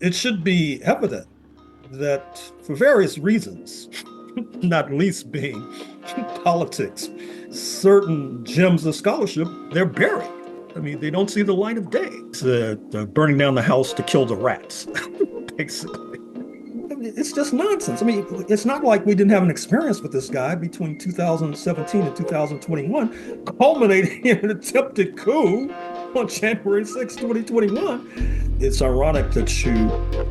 It should be evident that for various reasons, not least being politics, certain gems of scholarship, they're buried. I mean, they don't see the light of day. It's burning down the house to kill the rats, basically. I mean, it's just nonsense. I mean, it's not like we didn't have an experience with this guy between 2017 and 2021, culminating in an attempted coup on January 6, 2021. It's ironic that you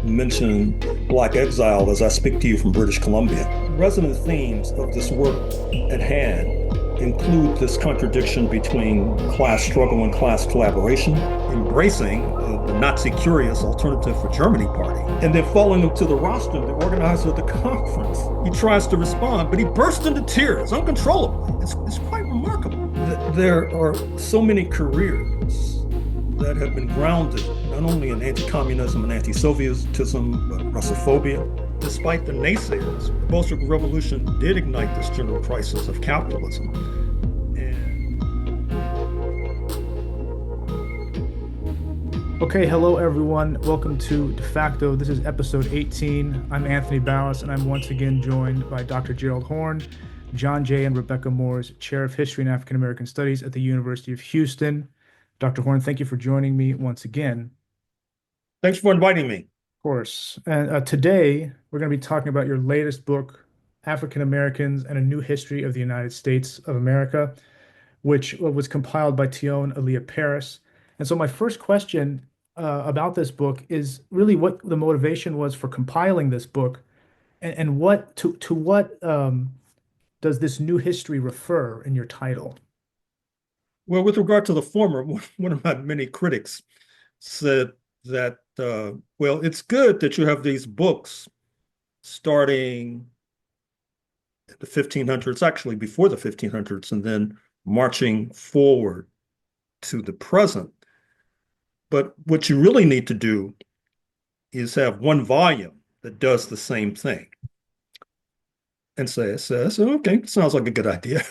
mention Black Exile as I speak to you from British Columbia. Resonant themes of this work at hand include this contradiction between class struggle and class collaboration, embracing the Nazi curious Alternative for Germany party, and then falling into the rostrum, the organizer of the conference. He tries to respond, but he bursts into tears uncontrollably. It's quite remarkable. There are so many careers that have been grounded not only in anti-communism and anti-Sovietism, but Russophobia. Despite the naysayers, the Bolshevik Revolution did ignite this general crisis of capitalism. Okay, hello everyone. Welcome to De Facto. This is episode 18. I'm Anthony Ballas, and I'm once again joined by Dr. Gerald Horne, John Jay and Rebecca Moores, Chair of History and African American Studies at the University of Houston. Dr. Horne, thank you for joining me once again. Thanks for inviting me. Of course. And today we're going to be talking about your latest book, African Americans and a New History of the United States of America, which was compiled by Tionne Alliyah Parris. And so my first question about this book is really what the motivation was for compiling this book, and what to what does this new history refer in your title? Well, with regard to the former, one of my many critics said that, well, it's good that you have these books starting at the 1500s, actually before the 1500s, and then marching forward to the present. But what you really need to do is have one volume that does the same thing. And say, okay, sounds like a good idea.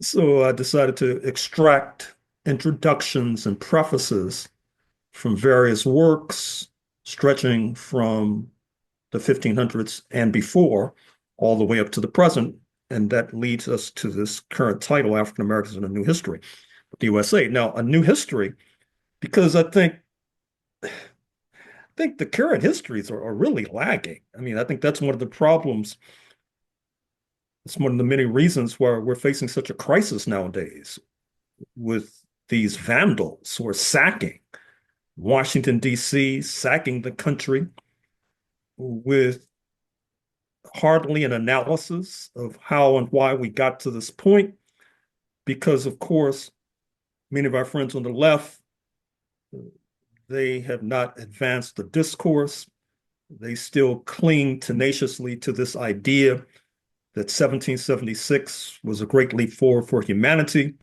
So I decided to extract introductions and prefaces from various works stretching from the 1500s and before all the way up to the present. And that leads us to this current title, African Americans in a New History of the USA. Now, a new history, because I think the current histories are really lagging. I mean, I think that's one of the problems. It's one of the many reasons why we're facing such a crisis nowadays with these vandals who are sacking Washington, D.C., sacking the country with hardly an analysis of how and why we got to this point. Because, of course, many of our friends on the left, they have not advanced the discourse. They still cling tenaciously to this idea that 1776 was a great leap forward for humanity.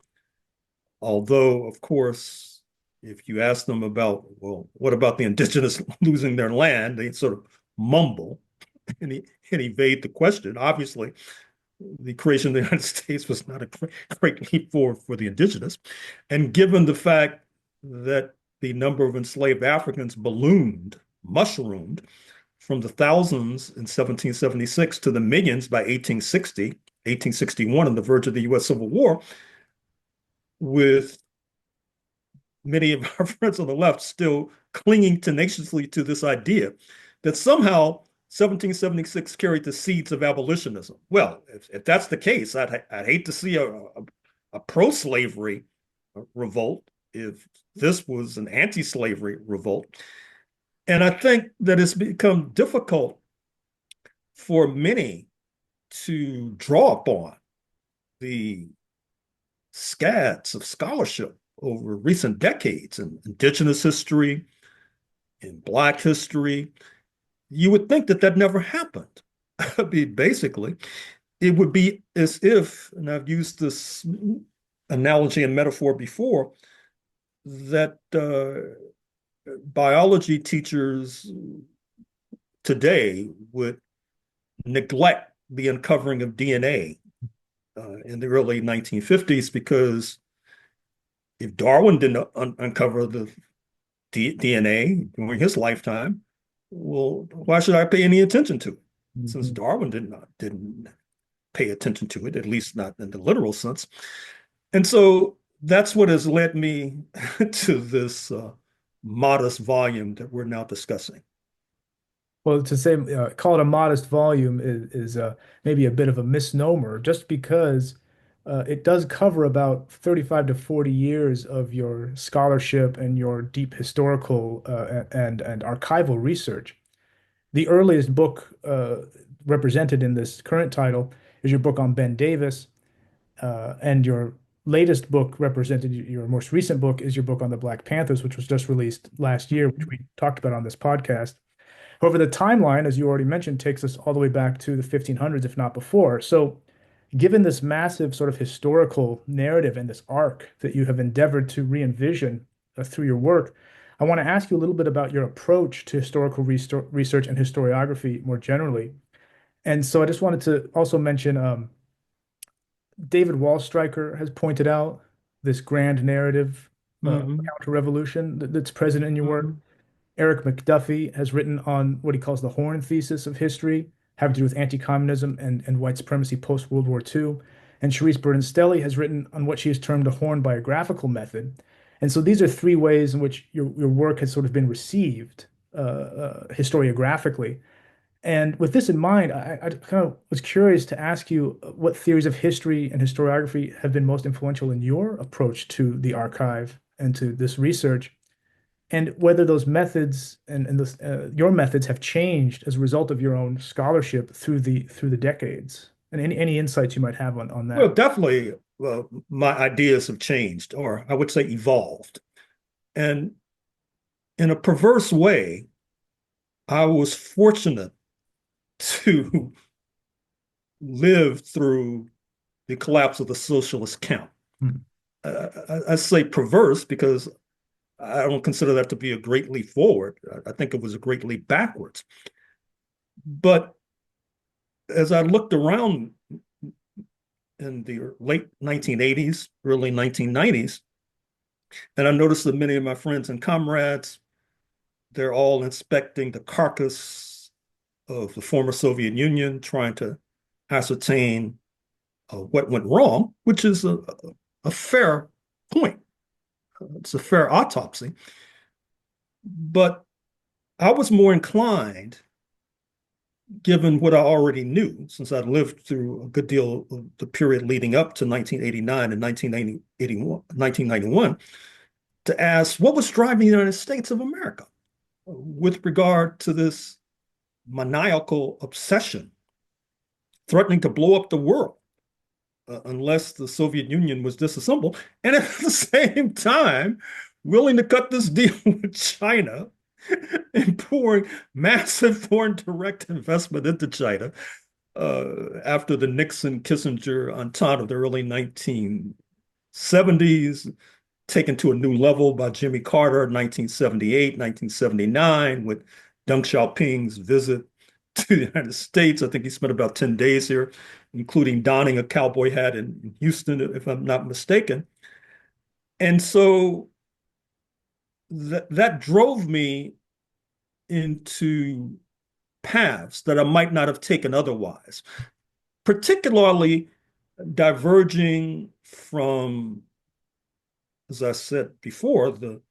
Although, of course, if you ask them about, well, what about the indigenous losing their land, they sort of mumble and evade the question. Obviously, the creation of the United States was not a great leap forward for the indigenous. And given the fact that the number of enslaved Africans mushroomed from the thousands in 1776 to the millions by 1860, 1861, on the verge of the U.S. Civil War, with many of our friends on the left still clinging tenaciously to this idea that somehow 1776 carried the seeds of abolitionism. Well, if that's the case, I'd hate to see a pro-slavery revolt if this was an anti-slavery revolt. And I think that it's become difficult for many to draw upon the scads of scholarship over recent decades in indigenous history, in Black history. You would think that never happened. I mean, basically, it would be as if, and I've used this analogy and metaphor before, that biology teachers today would neglect the uncovering of DNA in the early 1950s, because if Darwin didn't uncover the DNA during his lifetime. Well, why should I pay any attention to it? Since Mhm. Darwin didn't pay attention to it, at least not in the literal sense. And so that's what has led me to this modest volume that we're now discussing. Well, to say call it a modest volume is maybe a bit of a misnomer, just because it does cover about 35 to 40 years of your scholarship and your deep historical and archival research. The earliest book represented in this current title is your book on Ben Davis, and your latest book represented, your most recent book is your book on the Black Panthers, which was just released last year, which we talked about on this podcast. However, the timeline, as you already mentioned, takes us all the way back to the 1500s, if not before. So, given this massive sort of historical narrative and this arc that you have endeavored to re-envision through your work, I want to ask you a little bit about your approach to historical research and historiography more generally. And so I just wanted to also mention David Wallstreicher has pointed out this grand narrative Mhm, counter-revolution that's present in your work. mhm. Eric McDuffie has written on what he calls the Horne thesis of history, having to do with anti-communism and white supremacy post-World War II. And Charisse Burdon-Stelly has written on what she has termed a Horne biographical method. And so these are three ways in which your work has sort of been received historiographically. And with this in mind, I kind of was curious to ask you what theories of history and historiography have been most influential in your approach to the archive and to this research, and whether those methods and your methods have changed as a result of your own scholarship through the decades, and any insights you might have on Well, that. definitely, my ideas have changed, or I would say evolved. And in a perverse way, I was fortunate to live through the collapse of the socialist count. Mhm. I say perverse because I don't consider that to be a great leap forward. I think it was a great leap backwards. But as I looked around in the late 1980s, early 1990s, and I noticed that many of my friends and comrades, they're all inspecting the carcass of the former Soviet Union, trying to ascertain what went wrong, which is a fair point. It's a fair autopsy. But I was more inclined, given what I already knew, since I'd lived through a good deal of the period leading up to 1989 and 1991, to ask what was driving the United States of America with regard to this maniacal obsession threatening to blow up the world unless the Soviet Union was disassembled, and at the same time, willing to cut this deal with China and pouring massive foreign direct investment into China after the Nixon-Kissinger entente of the early 1970s, taken to a new level by Jimmy Carter in 1978, 1979, with Deng Xiaoping's visit to the United States. I think he spent about 10 days here, including donning a cowboy hat in Houston, if I'm not mistaken. And so that drove me into paths that I might not have taken otherwise, particularly diverging from, as I said before, the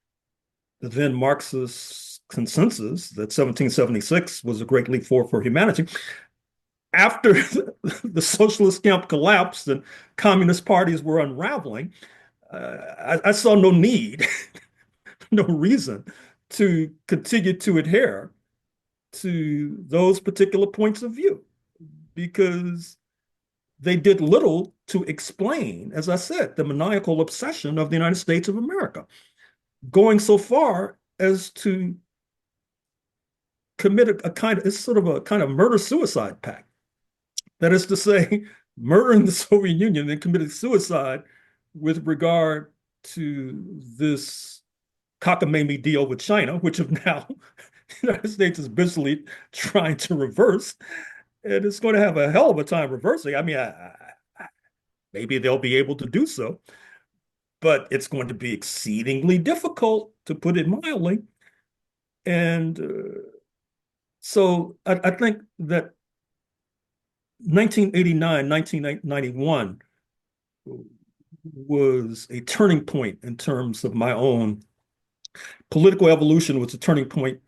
then Marxist consensus that 1776 was a great leap forward for humanity. After the socialist camp collapsed and communist parties were unraveling, I saw no need, no reason to continue to adhere to those particular points of view because they did little to explain, as I said, the maniacal obsession of the United States of America, going so far as to commit a kind of, it's sort of a kind of murder-suicide pact. That is to say, murdering the Soviet Union and committing suicide with regard to this cockamamie deal with China, which of now the United States is busily trying to reverse. And it's going to have a hell of a time reversing. I mean, maybe they'll be able to do so. but it's going to be exceedingly difficult, to put it mildly. And so I think that 1989, 1991 was a turning point in terms of my own political evolution, was a turning point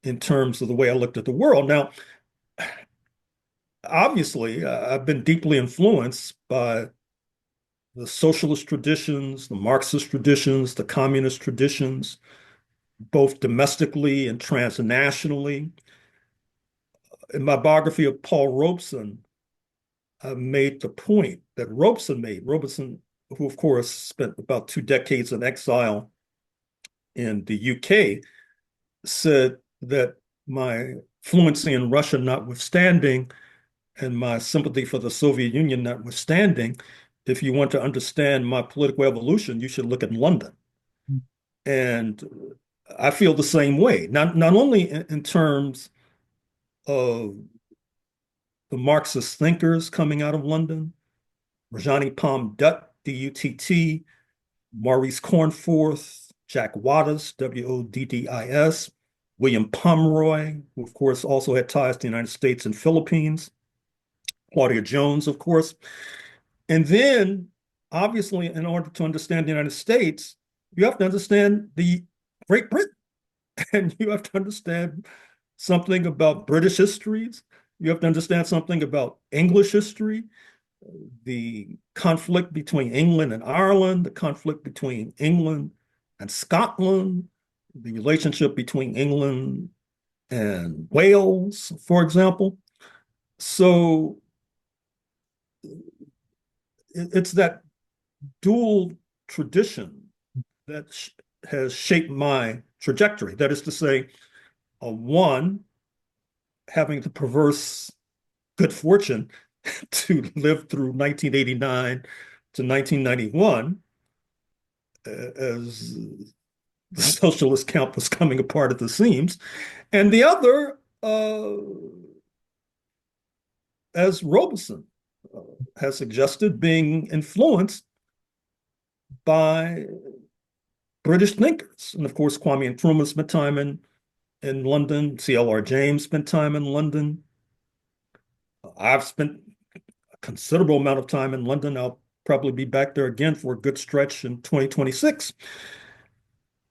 in terms of the way I looked at the world. Now, obviously, I've been deeply influenced by the socialist traditions, the Marxist traditions, the communist traditions, both domestically and transnationally. In my biography of Paul Robeson, I made the point that Robeson made. Robeson, who of course spent about 2 decades in exile in the UK, said that my fluency in Russian notwithstanding, and my sympathy for the Soviet Union notwithstanding, if you want to understand my political evolution, you should look at London. And I feel the same way, not only in terms of the Marxist thinkers coming out of London, Rajani Palm Dutt, D-U-T-T, Maurice Cornforth, Jack Waddis, W-O-D-D-I-S, William Pomeroy, who of course also had ties to the United States and Philippines, Claudia Jones, of course. And then, obviously, in order to understand the United States, you have to understand the Great Britain, and you have to understand something about British histories. You have to understand something about English history, the conflict between England and Ireland, the conflict between England and Scotland, the relationship between England and Wales, for example. So it's that dual tradition that has shaped my trajectory. That is to say, one, having the perverse good fortune to live through 1989 to 1991 as the socialist camp was coming apart at the seams, and the other, as Robeson has suggested, being influenced by British thinkers. And of course, Kwame Nkrumah spent time in London. C.L.R. James spent time in London. I've spent a considerable amount of time in London. I'll probably be back there again for a good stretch in 2026.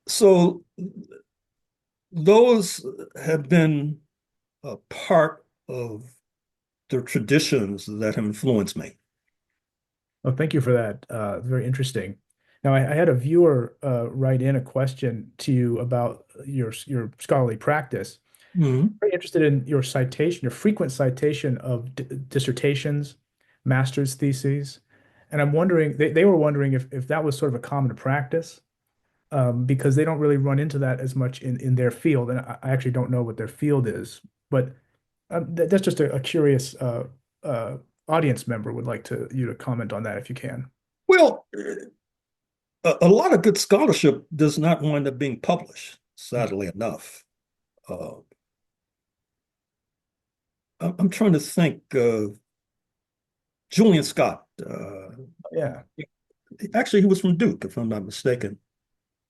So those have been a part of the traditions that have influenced me. Oh, thank you for that. Very interesting. Now, I had a viewer write in a question to you about your scholarly practice. Mhm. Very interested in your citation, your frequent citation of dissertations, master's theses, and I'm wondering they were wondering if that was sort of a common practice, because they don't really run into that as much in their field, and I actually don't know what their field is, but that's just a curious uh, audience member would like you to comment on that if you can. Well, a lot of good scholarship does not wind up being published, sadly enough. Uh, I'm trying to think. Julian Scott. Yeah. Actually, he was from Duke, if I'm not mistaken.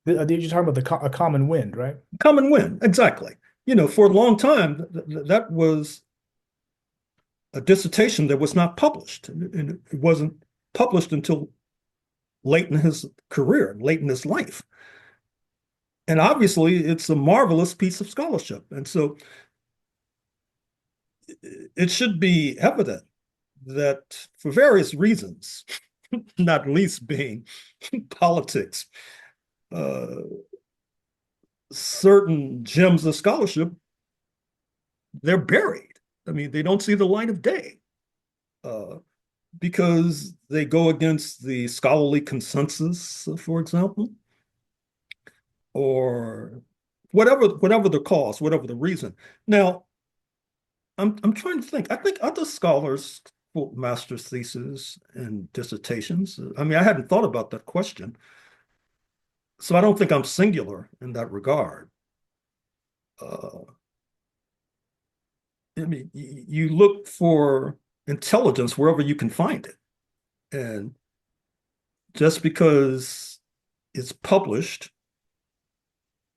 Did you talk about a common wind, right? Common Wind, exactly. You know, for a long time, that was a dissertation that was not published. And it wasn't published until late in his career, late in his life. And obviously, it's a marvelous piece of scholarship. And so it should be evident that for various reasons, not least being politics, uh, certain gems of scholarship, they're buried. I mean, they don't see the light of day uh, because they go against the scholarly consensus, for example, or whatever the cause, whatever the reason. Now, I'm trying to think. I think other scholars quote master's theses and dissertations. I mean, I hadn't thought about that question, so I don't think I'm singular in that regard. Uh, I mean, you look for intelligence wherever you can find it. And just because it's published,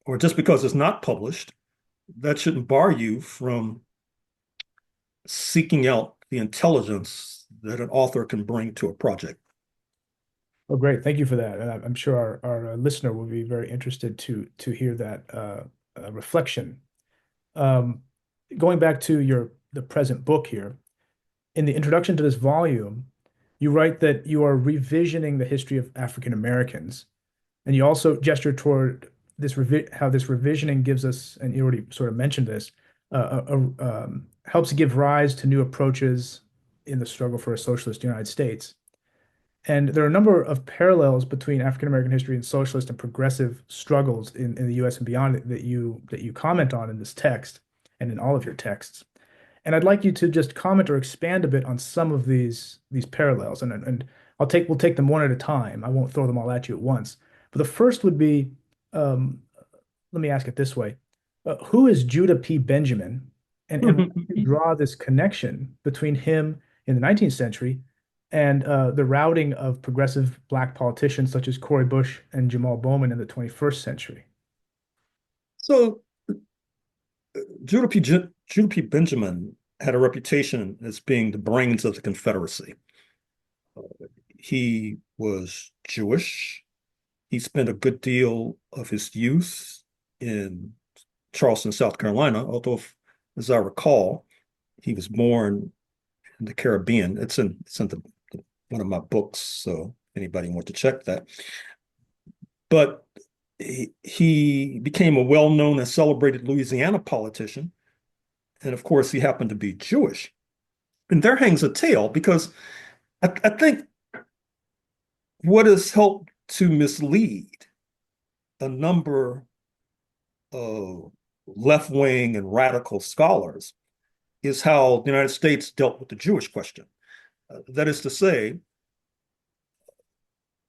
or just because it's not published, that shouldn't bar you from seeking out the intelligence that an author can bring to a project. Oh, great. Thank you for that. And I'm sure our listener will be very interested to hear that reflection. Um, Going back to the present book here, in the introduction to this volume, you write that you are revisioning the history of African Americans, and you also gesture toward how this revisioning gives us, and you already sort of mentioned this, helps give rise to new approaches in the struggle for a socialist United States. And there are a number of parallels between African American history and socialist and progressive struggles in the US and beyond that you comment on in this text and in all of your texts. And I'd like you to just comment or expand a bit on some of these parallels. And we'll take them one at a time. I won't throw them all at you at once. But the first would be, um, let me ask it this way. Who is Judah P. Benjamin? And why do you draw this connection between him in the 19th century and the routing of progressive black politicians such as Cori Bush and Jamal Bowman in the 21st century? So Judah P. Benjamin had a reputation as being the brains of the Confederacy. He was Jewish. He spent a good deal of his youth in Charleston, South Carolina, although, as I recall, he was born in the Caribbean. It's in one of my books, so anybody want to check that. But he became a well-known and celebrated Louisiana politician. And of course, he happened to be Jewish. And there hangs a tale, because I think what has helped to mislead a number of left-wing and radical scholars is how the United States dealt with the Jewish question. That is to say,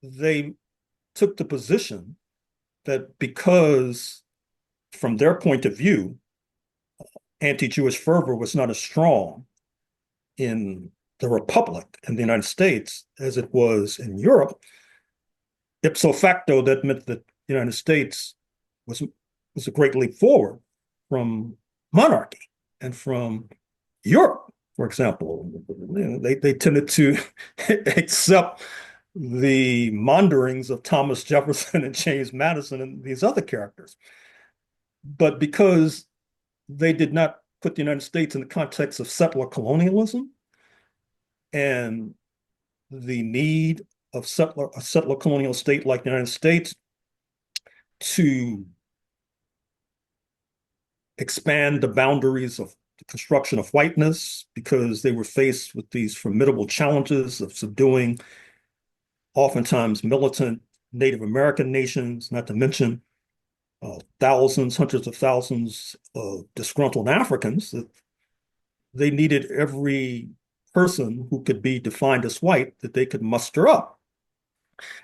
they took the position that because, from their point of view, anti-Jewish fervor was not as strong in the Republic in the United States as it was in Europe, ipso facto, that meant that the United States was a great leap forward from monarchy and from Europe, for example. They tended to accept the maunderings of Thomas Jefferson and James Madison and these other characters. But because they did not put the United States in the context of settler colonialism and the need of a settler colonial state like the United States to expand the boundaries of the construction of whiteness, because they were faced with these formidable challenges of subduing oftentimes militant Native American nations, not to mention thousands, hundreds of thousands of disgruntled Africans, that they needed every person who could be defined as white that they could muster up.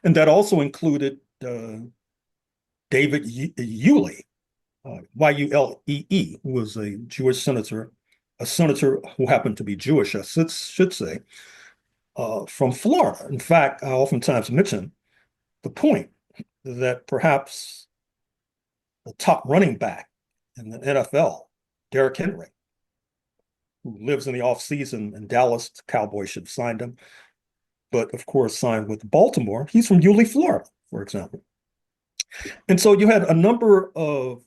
And that also included David Yulee, Yulee, who was a Jewish senator, a senator who happened to be Jewish, I should say, from Florida. In fact, I oftentimes mention the point that perhaps the top running back in the NFL, Derrick Henry, who lives in the offseason in Dallas, the Cowboys should have signed him, but of course signed with Baltimore. He's from Yulee, Florida, for example. And so you had a number of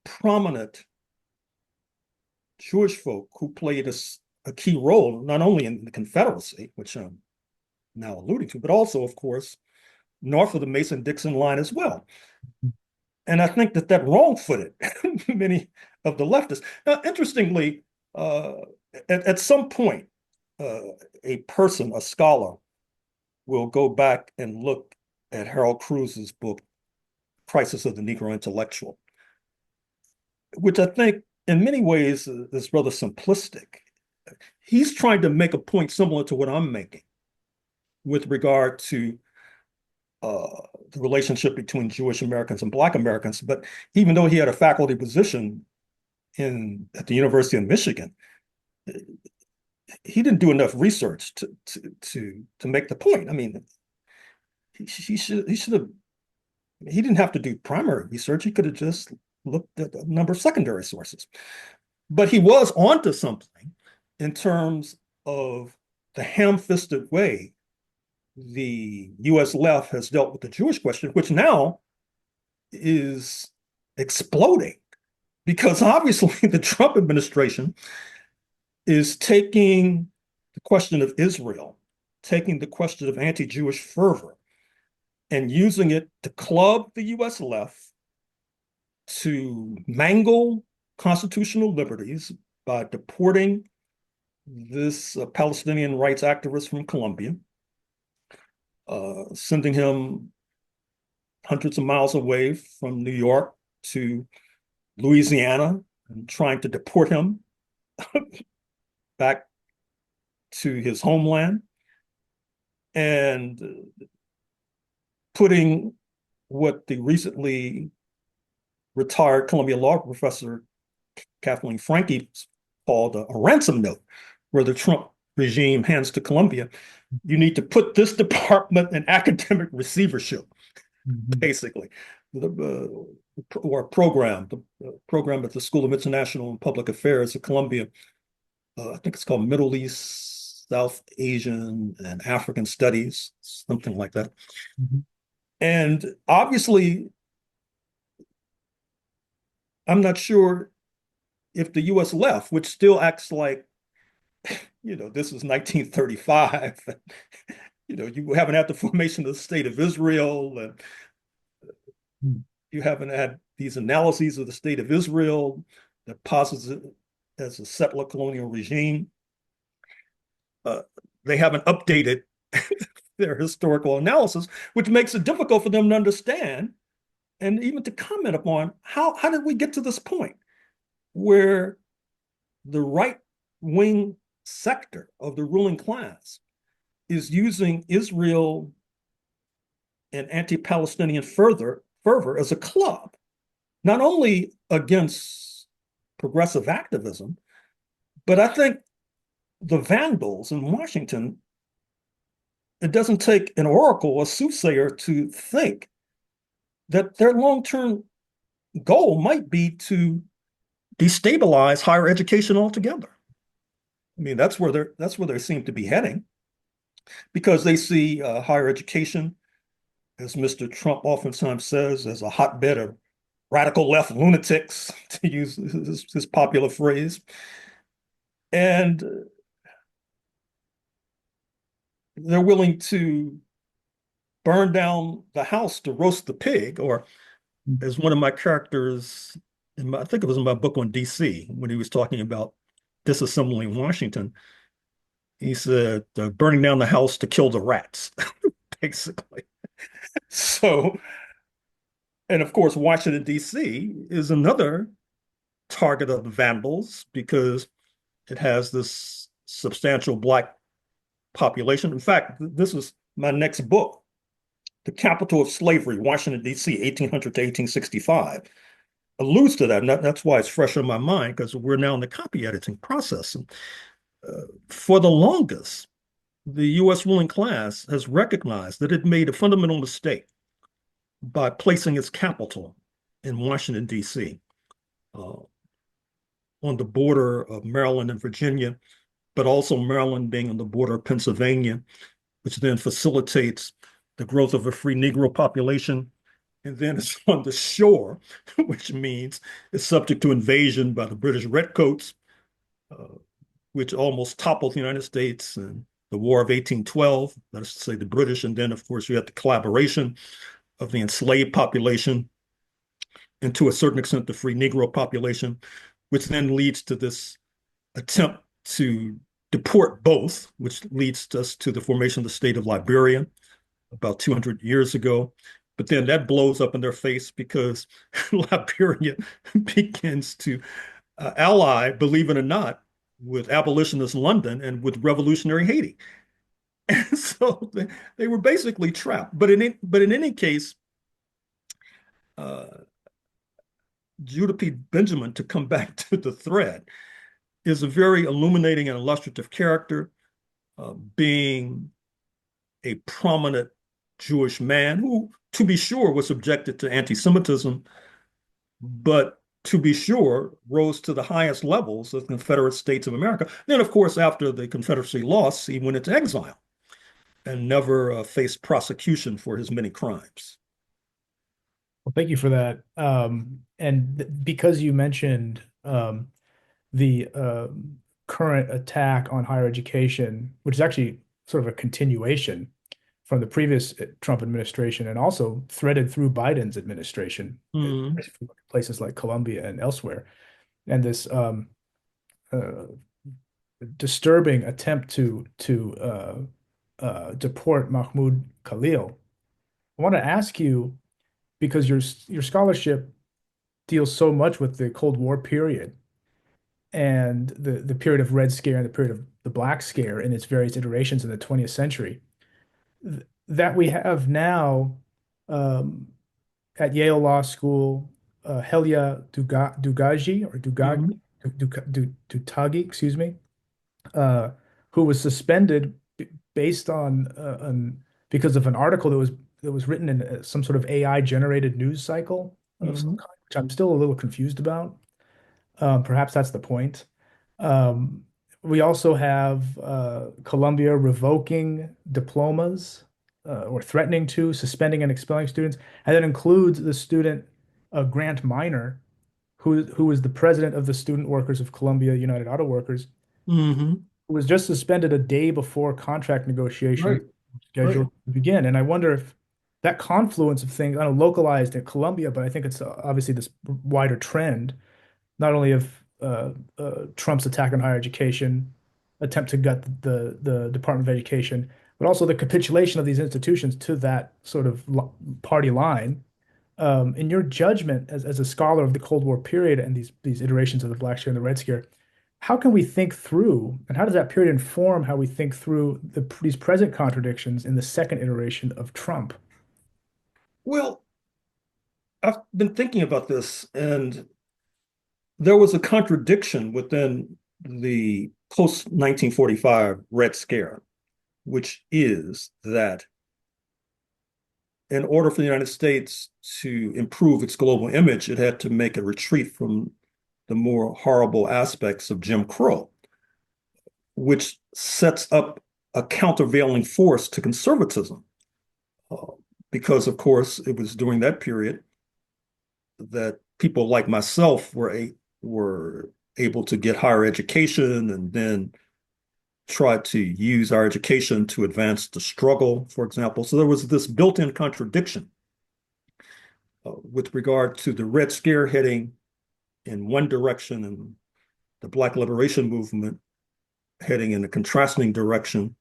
prominent Jewish folk who played a key role, not only in the Confederacy, which I'm now alluding to, but also, of course, north of the Mason-Dixon line as well. And I think that wrong-footed many of the leftists. Now, interestingly, at some point, a person, a scholar, will go back and look at Harold Cruz's book, Crisis of the Negro Intellectual, which I think in many ways is rather simplistic. He's trying to make a point similar to what I'm making with regard to the relationship between Jewish Americans and Black Americans. But even though he had a faculty position at the University of Michigan, he didn't do enough research to make the point. I mean, he should have he didn't have to do primary research. He could have just looked at a number of secondary sources. But he was onto something in terms of the ham-fisted way the US left has dealt with the Jewish question, which now is exploding because obviously the Trump administration is taking the question of Israel, taking the question of anti-Jewish fervor, and using it to club the US left, to mangle constitutional liberties by deporting this Palestinian rights activist from Colombia, sending him hundreds of miles away from New York to Louisiana and trying to deport him back to his homeland, and putting what the recently retired Columbia law professor Kathleen Franke called a ransom note, where the Trump regime hands to Columbia, you need to put this department in academic receivership, basically, or a program, the program at the School of International and Public Affairs at Columbia. I think it's called Middle East, South Asian, and African Studies, something like that. And obviously, I'm not sure if the US left, which still acts like, this is 1935, you haven't had the formation of the state of Israel, and you haven't had these analyses of the state of Israel that posits it as a settler colonial regime. They haven't updated their historical analysis, which makes it difficult for them to understand and even to comment upon how did we get to this point where the right-wing sector of the ruling class is using Israel and anti-Palestinian fervor as a club, not only against progressive activism, but I think the vandals in Washington, it doesn't take an oracle, a soothsayer, to think that their long-term goal might be to destabilize higher education altogether. I mean, that's where they seem to be heading, because they see higher education, as Mr. Trump oftentimes says, as a hotbed of radical left lunatics, to use his popular phrase. And they're willing to burn down the house to roast the pig, or as one of my characters, I think it was in my book on DC, when he was talking about disassembling Washington, he said, burning down the house to kill the rats, basically. So, and of course, Washington, D.C. is another target of the vandals because it has this substantial Black population. In fact, this is my next book, The Capital of Slavery, Washington, D.C., 1800 to 1865, alludes to that. And that's why it's fresh in my mind, because we're now in the copy editing process. And, for the longest, the U.S. ruling class has recognized that it made a fundamental mistake by placing its capital in Washington, D.C., on the border of Maryland and Virginia, but also Maryland being on the border of Pennsylvania, which then facilitates the growth of a free Negro population. And then it's on the shore, which means it's subject to invasion by the British Redcoats, which almost toppled the United States in the War of 1812, that is to say the British. And then, of course, you have the collaboration of the enslaved population and, to a certain extent, the free Negro population, which then leads to this attempt to deport both, which leads us to the formation of the state of Liberia about 200 years ago. But then that blows up in their face because Liberia begins to ally, believe it or not, with abolitionist London and with revolutionary Haiti. And so they were basically trapped. But in any case, Judah P. Benjamin, to come back to the thread, is a very illuminating and illustrative character, being a prominent Jewish man who, to be sure, was subjected to anti-Semitism, but to be sure, rose to the highest levels of the Confederate States of America. Then, of course, after the Confederacy lost, he went into exile and never faced prosecution for his many crimes. Well, thank you for that. And because you mentioned the current attack on higher education, which is actually sort of a continuation from the previous Trump administration and also threaded through Biden's administration, Mm, places like Colombia and elsewhere, and this uh, disturbing attempt to deport Mahmoud Khalil. I want to ask you because your scholarship deals so much with the Cold War period and the period of Red Scare and the period of the Black Scare in its various iterations in the 20th century that we have now um, at Yale Law School, Dugagi or mhm, Dutagi, excuse me, uh, who was suspended based because of an article that was written in some sort of AI generated news cycle of some mhm, kind, which I'm still a little confused about. Perhaps that's the point. Um, we also have Columbia revoking diplomas or threatening to, suspending and expelling students. And that includes the student Grant Minor, who is the president of the Student Workers of Columbia United Auto Workers, mhm. who was just suspended a day before contract negotiations Right, right. scheduled to begin. And I wonder if that confluence of things, I don't know, localized at Columbia, but I think it's obviously this wider trend not only of Trump's attack on higher education, attempt to gut the Department of Education, but also the capitulation of these institutions to that sort of party line. In your judgment, as a scholar of the Cold War period and these iterations of the Black Scare and the Red Scare, how can we think through, and how does that period inform how we think through these present contradictions in the second iteration of Trump? Well, I've been thinking about this, and there was a contradiction within the post 1945 Red Scare, which is that in order for the United States to improve its global image, it had to make a retreat from the more horrible aspects of Jim Crow, which sets up a countervailing force to conservatism. Uh, because, of course, it was during that period that people like myself were able to get higher education and then try to use our education to advance the struggle, for example. So there was this built-in contradiction with regard to the Red Scare heading in one direction and the Black Liberation Movement heading in a contrasting direction.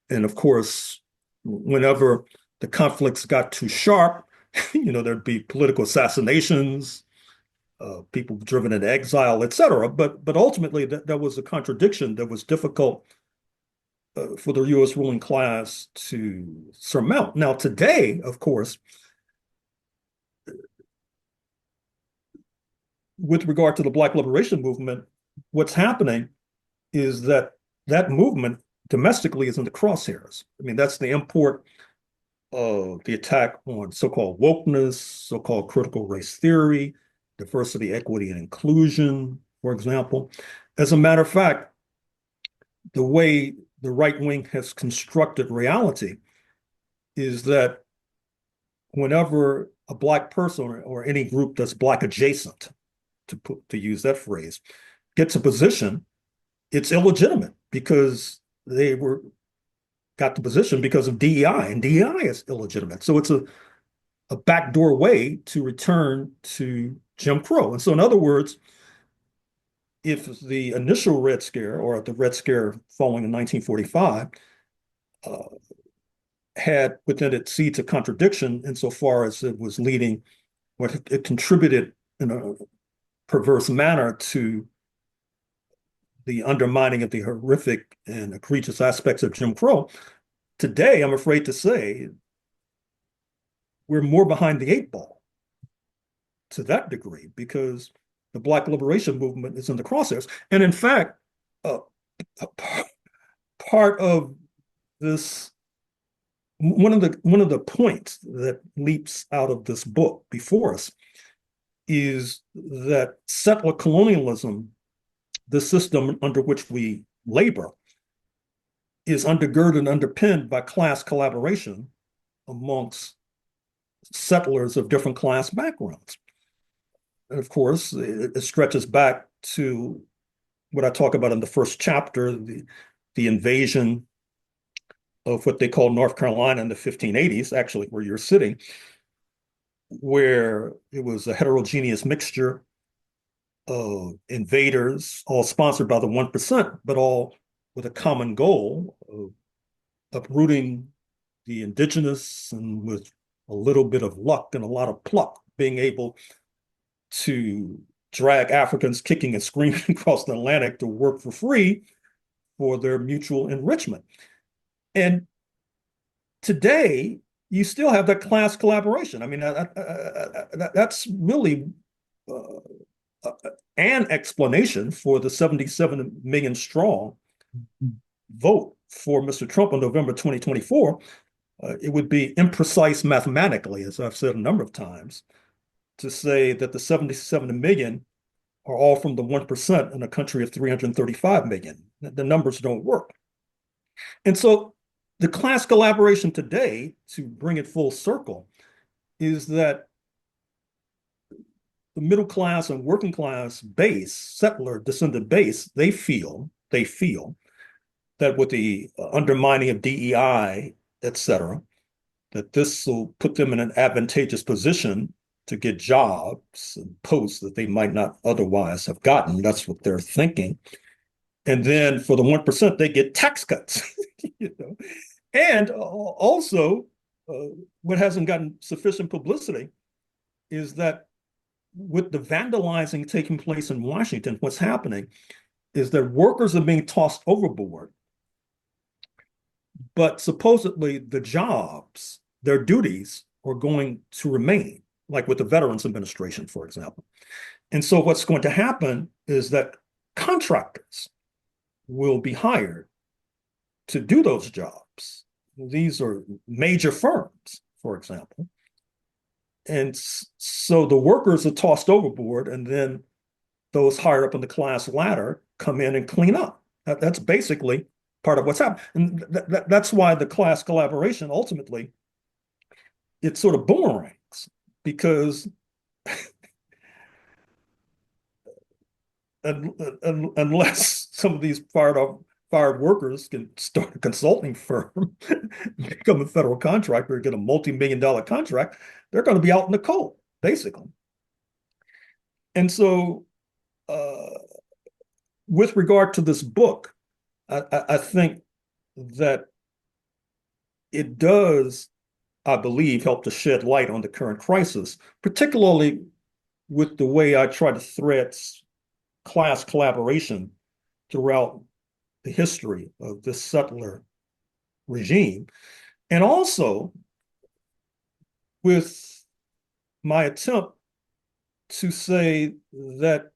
And of course, whenever the conflicts got too sharp, there'd be political assassinations, people driven into exile, etc. But ultimately, that was a contradiction that was difficult for the U.S. ruling class to surmount. Now, today, of course, with regard to the Black Liberation Movement, what's happening is that that movement domestically is in the crosshairs. I mean, that's the import of the attack on so-called wokeness, so-called critical race theory, diversity, equity, and inclusion, for example. As a matter of fact, the way the right wing has constructed reality is that whenever a Black person or any group that's Black adjacent, to use that phrase, gets a position, it's illegitimate because they got the position because of DEI, and DEI is illegitimate. So it's a backdoor way to return to Jim Crow. And so, in other words, if the initial Red Scare or the Red Scare following in 1945 uh, had within it seeds of contradiction insofar as it was leading, what it contributed in a perverse manner to the undermining of the horrific and egregious aspects of Jim Crow. Today, I'm afraid to say, we're more behind the eight ball to that degree because the Black Liberation Movement is in the crosshairs. And in fact, uh, part of this one of the points that leaps out of this book before us is that settler colonialism, the system under which we labor, is undergirded and underpinned by class collaboration amongst settlers of different class backgrounds. And of course, it stretches back to what I talk about in the first chapter, the invasion of what they call North Carolina in the 1580s, actually, where you're sitting, where it was a heterogeneous mixture of invaders, all sponsored by the 1%, but all with a common goal of uprooting the indigenous, and with a little bit of luck and a lot of pluck, being able to drag Africans kicking and screaming across the Atlantic to work for free for their mutual enrichment. And today, you still have that class collaboration. I mean, that's really an explanation for the 77 million strong vote for Mr. Trump in November 2024. It would be imprecise mathematically, as I've said a number of times, to say that the 77 million are all from the 1% in a country of 335 million. The numbers don't work. And so the class collaboration today, to bring it full circle, is that the middle class and working class base, settler descendant base, they feel that with the undermining of DEI, et cetera, that this will put them in an advantageous position to get jobs and posts that they might not otherwise have gotten. That's what they're thinking. And then for the 1%, they get tax cuts. And also, what hasn't gotten sufficient publicity is that with the vandalizing taking place in Washington, what's happening is that workers are being tossed overboard, but supposedly the jobs, their duties, are going to remain, like with the Veterans Administration, for example. And so what's going to happen is that contractors will be hired to do those jobs. These are major firms, for example. And so the workers are tossed overboard, and then those higher up in the class ladder come in and clean up. That's basically part of what's happening. And that's why the class collaboration, ultimately, it's sort of boomerangs, because unless some of these fired workers can start a consulting firm, become a federal contractor, get a multi-million-dollar contract, they're going to be out in the cold, basically. And so with regard to this book, I think that it does, I believe, help to shed light on the current crisis, particularly with the way I try to thread class collaboration throughout the history of this settler regime. And also with my attempt to say that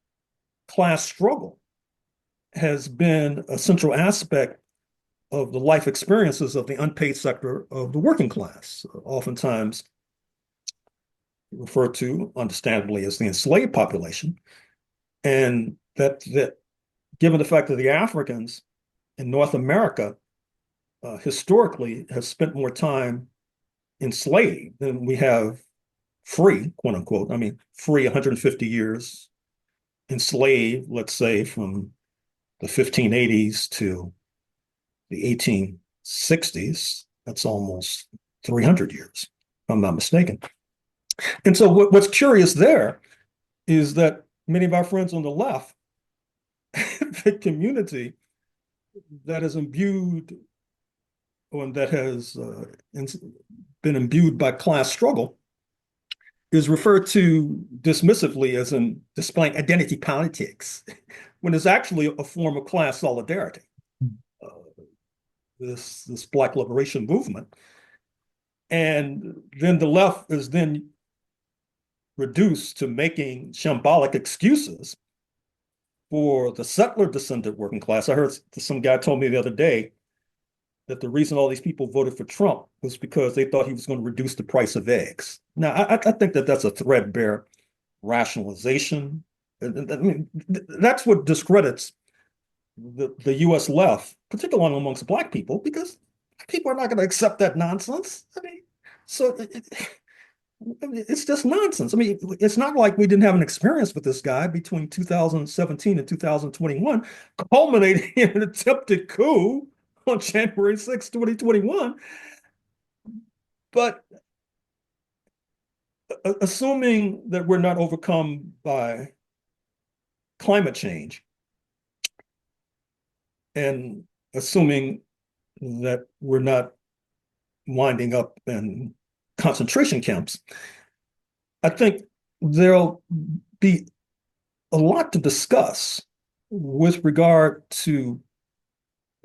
class struggle has been a central aspect of the life experiences of the unpaid sector of the working class, oftentimes referred to, understandably, as the enslaved population. And that given the fact that the Africans in North America historically have spent more time enslaved than we have free, quote unquote. I mean, free 150 years, enslaved, let's say, from the 1580s to the 1860s. That's almost 300 years, if I'm not mistaken. And so what's curious there is that many of our friends on the left, the community that is imbued, or that has been imbued by class struggle, is referred to dismissively as in displaying identity politics, when it's actually a form of class solidarity. This Black liberation movement. And then the left is then reduced to making shambolic excuses for the settler descendant working class. I heard some guy told me the other day that the reason all these people voted for Trump was because they thought he was going to reduce the price of eggs. Now, I think that that's a threadbare rationalization. I mean, that's what discredits the U.S. left, particularly amongst Black people, because people are not going to accept that nonsense. I mean, so it's just nonsense. I mean, it's not like we didn't have an experience with this guy between 2017 and 2021, culminating in an attempted coup on January 6, 2021. But assuming that we're not overcome by climate change and assuming that we're not winding up in concentration camps, I think there'll be a lot to discuss with regard to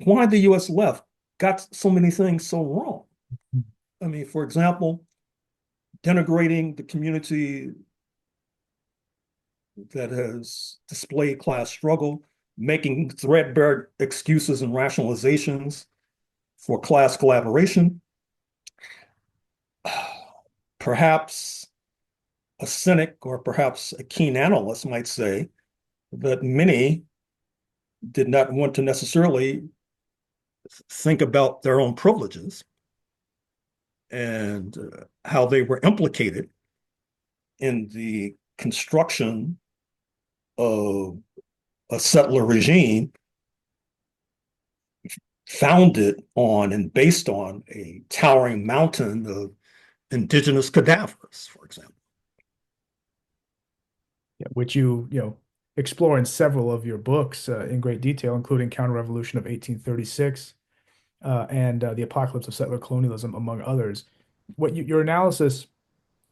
why the US left got so many things so wrong. I mean, for example, denigrating the community that has displayed class struggle, making threadbare excuses and rationalizations for class collaboration. Perhaps a cynic or perhaps a keen analyst might say that many did not want to necessarily think about their own privileges and how they were implicated in the construction of a settler regime founded on and based on a towering mountain of indigenous cadavers, for example. Yeah, which you explore in several of your books in great detail, including Counter-Revolution of 1836 and The Apocalypse of Settler Colonialism, among others. Your analysis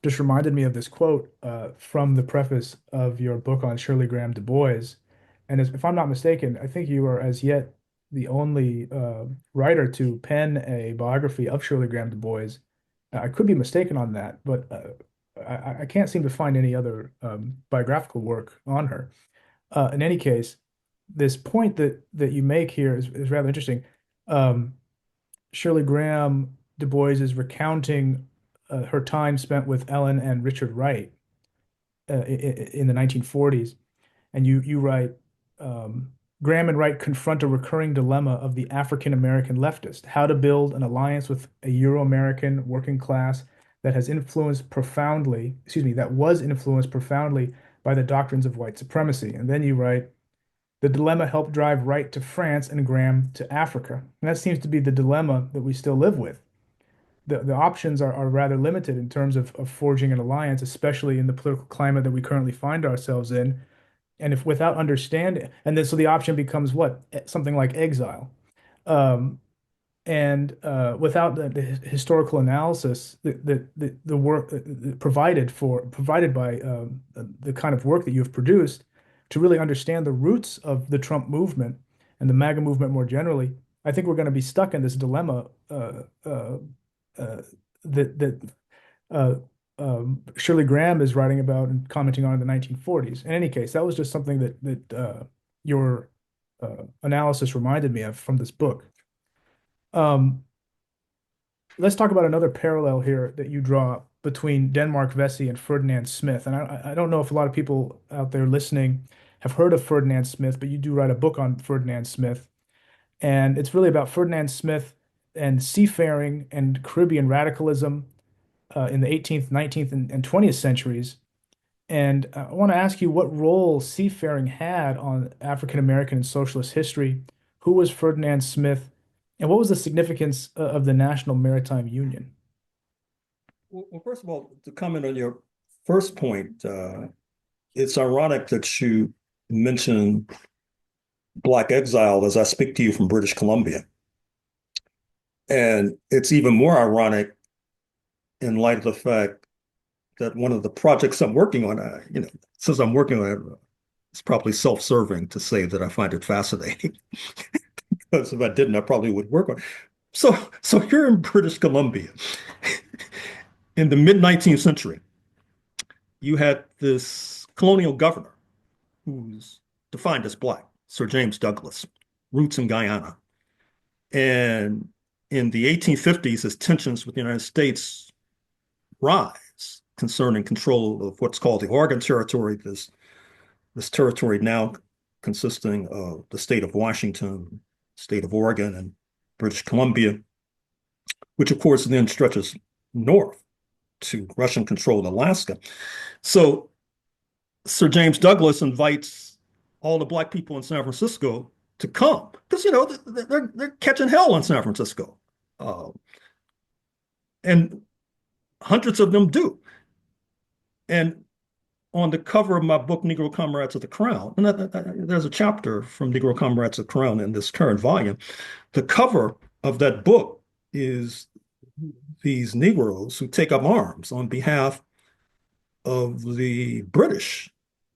just reminded me of this quote from the preface of your book on Shirley Graham Du Bois. And if I'm not mistaken, I think you are as yet the only writer to pen a biography of Shirley Graham Du Bois. I could be mistaken on that, but I can't seem to find any other biographical work on her. In any case, this point that you make here is rather interesting. Shirley Graham Du Bois is recounting her time spent with Ellen and Richard Wright in the 1940s, and you write, Graham and Wright confront a recurring dilemma of the African American leftist: how to build an alliance with a Euro-American working class that has influenced profoundly, excuse me, that was influenced profoundly by the doctrines of white supremacy. And then you write, the dilemma helped drive Wright to France and Graham to Africa. And that seems to be the dilemma that we still live with. The options are rather limited in terms of forging an alliance, especially in the political climate that we currently find ourselves in. And if without understanding, and then so the option becomes what? Something like exile. Um, and without the historical analysis, the work provided by the kind of work that you've produced to really understand the roots of the Trump movement and the MAGA movement more generally, I think we're going to be stuck in this dilemma that uh, Shirley Graham is writing about and commenting on in the 1940s. In any case, that was just something that your analysis reminded me of from this book. Um, let's talk about another parallel here that you draw between Denmark Vesey and Ferdinand Smith. And I don't know if a lot of people out there listening have heard of Ferdinand Smith, but you do write a book on Ferdinand Smith. And it's really about Ferdinand Smith and seafaring and Caribbean radicalism in the 18th, 19th, and 20th centuries. And I want to ask you what role seafaring had on African American and socialist history. Who was Ferdinand Smith? And what was the significance of the National Maritime Union? Well, first of all, to comment on your first point, it's ironic that you mention Black exile as I speak to you from British Columbia. And it's even more ironic in light of the fact that one of the projects I'm working on, since I'm working on it, it's probably self-serving to say that I find it fascinating. Because if I didn't, I probably would work on it. So here in British Columbia, in the mid-19th century, you had this colonial governor who's defined as Black, Sir James Douglas, roots in Guyana. And in the 1850s, as tensions with the United States rise concerning control of what's called the Oregon Territory, this territory now consisting of the state of Washington, state of Oregon, and British Columbia, which of course then stretches north to Russian-controlled Alaska. So Sir James Douglas invites all the Black people in San Francisco to come because, they're catching hell in San Francisco. And hundreds of them do. And on the cover of my book, Negro Comrades of the Crown, and there's a chapter from Negro Comrades of the Crown in this current volume. The cover of that book is these Negroes who take up arms on behalf of the British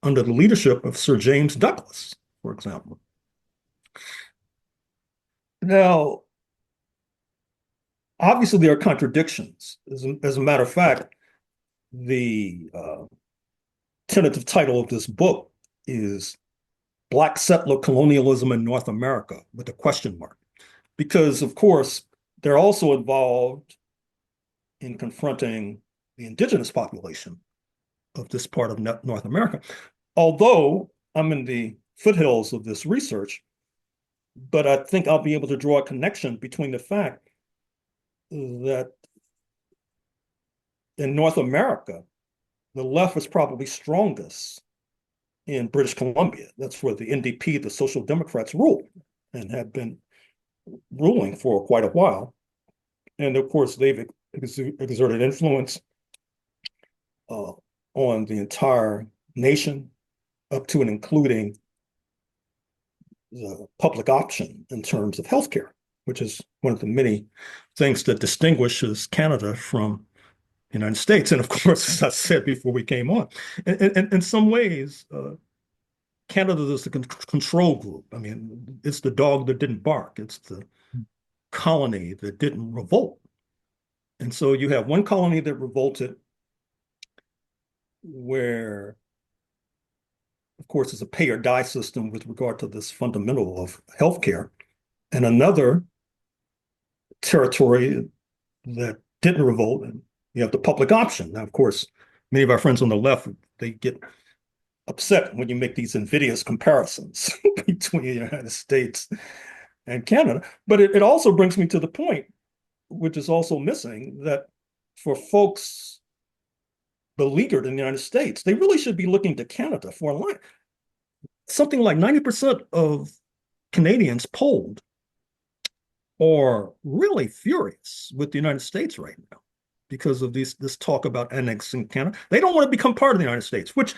under the leadership of Sir James Douglas, for example. Now, obviously, there are contradictions. As a matter of fact, the tentative title of this book is Black Settler Colonialism in North America with a question mark. Because, of course, they're also involved in confronting the indigenous population of this part of North America. Although I'm in the foothills of this research, but I think I'll be able to draw a connection between the fact that in North America, the left is probably strongest in British Columbia. That's where the NDP, the Social Democrats, rule and have been ruling for quite a while. And of course, they've exerted influence on the entire nation, up to and including the public option in terms of healthcare, which is one of the many things that distinguishes Canada from the United States. And of course, as I said before we came on, in some ways, Canada is the control group. I mean, it's the dog that didn't bark. It's the colony that didn't revolt. And so you have one colony that revolted where, of course, it's a pay or die system with regard to this fundamental of healthcare, and another territory that didn't revolt, and you have the public option. Now, of course, many of our friends on the left, they get upset when you make these invidious comparisons between the United States and Canada. But it also brings me to the point, which is also missing, that for folks beleaguered in the United States, they really should be looking to Canada for a line. Something like 90% of Canadians polled are really furious with the United States right now because of this talk about annexing Canada. They don't want to become part of the United States, which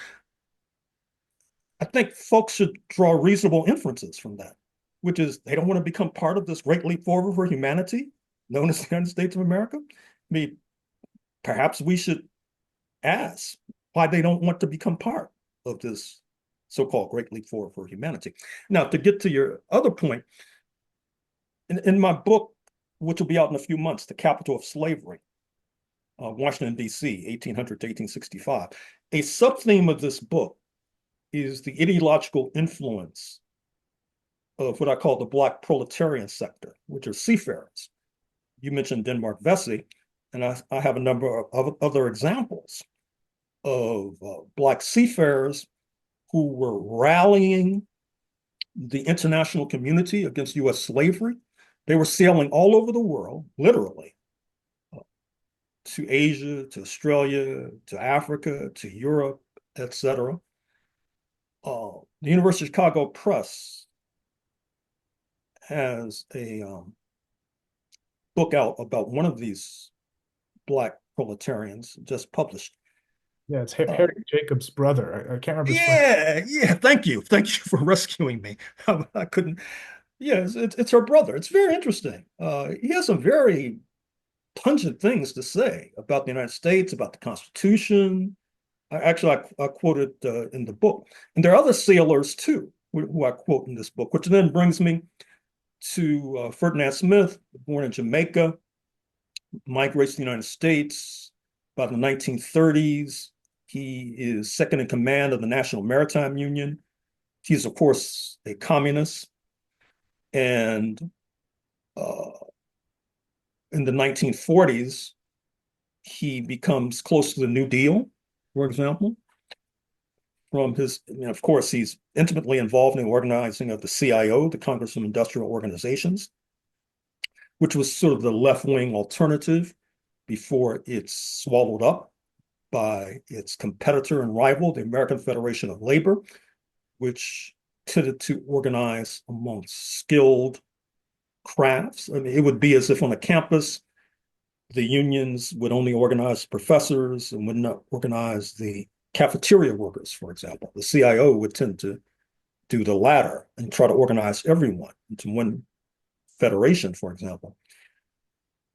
I think folks should draw reasonable inferences from that, which is they don't want to become part of this great leap forward for humanity known as the United States of America. I mean, perhaps we should ask why they don't want to become part of this so-called great leap forward for humanity. Now, to get to your other point, in my book, which will be out in a few months, The Capital of Slavery, Washington, D.C., 1800 to 1865, a sub-theme of this book is the ideological influence of what I call the Black proletarian sector, which are seafarers. You mentioned Denmark Vesey, and I have a number of other examples of Black seafarers who were rallying the international community against U.S. slavery. They were sailing all over the world, literally, to Asia, to Australia, to Africa, to Europe, etc. The University of Chicago Press has a book out about one of these Black proletarians, just published. Yeah, it's Harry Jacobs' brother. I can't remember his first. Yeah. Thank you for rescuing me. I couldn't. Yeah, it's her brother. It's very interesting. He has some very pungent things to say about the United States, about the Constitution. I quoted in the book, and there are other sailors too who I quote in this book, which then brings me to Ferdinand Smith, born in Jamaica, migrates to the United States about the 1930s. He is second in command of the National Maritime Union. He's, of course, a communist. And In the 1940s, he becomes close to the New Deal, for example. From his, of course, he's intimately involved in the organizing of the CIO, the Congress of Industrial Organizations, which was sort of the left-wing alternative before it's swallowed up by its competitor and rival, the American Federation of Labor, which tended to organize amongst skilled crafts. I mean, it would be as if on a campus, the unions would only organize professors and would not organize the cafeteria workers, for example. The CIO would tend to do the latter and try to organize everyone into one federation, for example.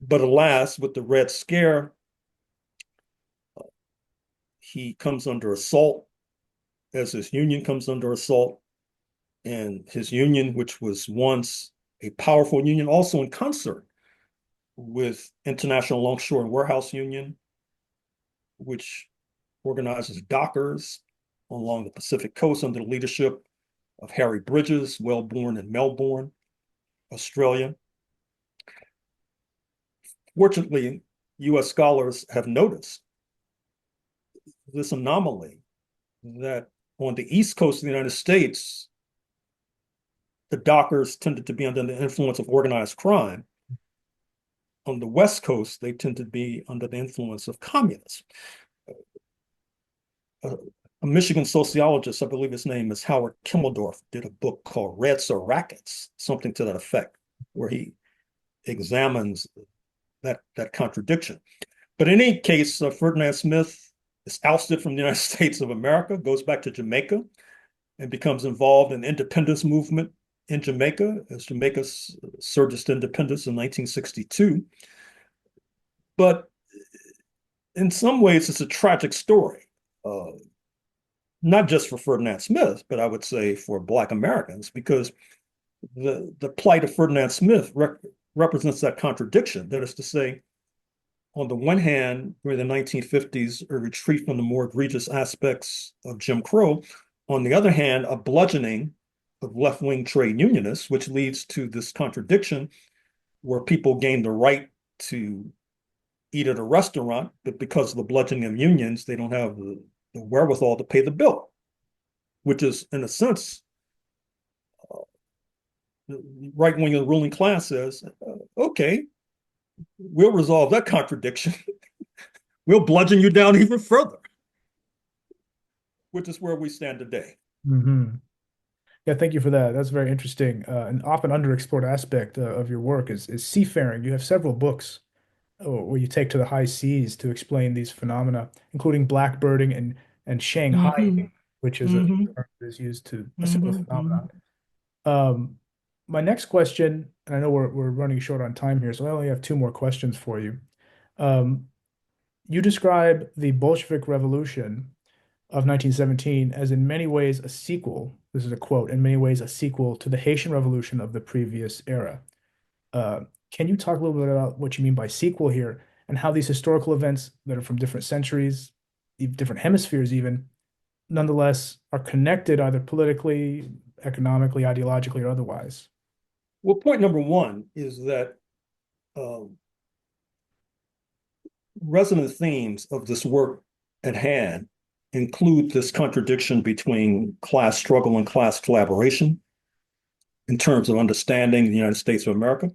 But alas, with the Red Scare, he comes under assault as his union comes under assault. And his union, which was once a powerful union, also in concert with International Longshore and Warehouse Union, which organizes dockers along the Pacific coast under the leadership of Harry Bridges, well born in Melbourne, Australia. Fortunately, US scholars have noticed this anomaly that on the East Coast of the United States, the dockers tended to be under the influence of organized crime. On the West Coast, they tend to be under the influence of communists. A Michigan sociologist, I believe his name is Howard Kimmeldorf, did a book called Reds or Rackets, something to that effect, where he examines that contradiction. But in any case, Ferdinand Smith is ousted from the United States of America, goes back to Jamaica, and becomes involved in the independence movement in Jamaica as Jamaica surges to independence in 1962. But in some ways, it's a tragic story, not just for Ferdinand Smith, but I would say for Black Americans, because the plight of Ferdinand Smith represents that contradiction. That is to say, on the one hand, during the 1950s, a retreat from the more egregious aspects of Jim Crow. On the other hand, a bludgeoning of left-wing trade unionists, which leads to this contradiction where people gain the right to eat at a restaurant, but because of the bludgeoning of unions, they don't have the wherewithal to pay the bill, which is, in a sense, the right wing of the ruling class says, okay, we'll resolve that contradiction. We'll bludgeon you down even further, which is where we stand today. Mm-hmm. Yeah, thank you for that. That's very interesting. An often underexplored aspect of your work is seafaring. You have several books where you take to the high seas to explain these phenomena, including blackbirding and Mm-hmm. Shanghaiing, which is a Mm-hmm. term that is used to a similar Mm-hmm. phenomenon. Um, my next question, and I know we're running short on time here, so I only have two more questions for you. Um, you describe the Bolshevik Revolution of 1917 as in many ways a sequel. This is a quote, in many ways a sequel to the Haitian Revolution of the previous era. Uh, can you talk a little bit about what you mean by sequel here and how these historical events that are from different centuries, different hemispheres even, nonetheless are connected either politically, economically, ideologically, or otherwise? Well, point number one is that resonant themes of this work at hand include this contradiction between class struggle and class collaboration in terms of understanding the United States of America.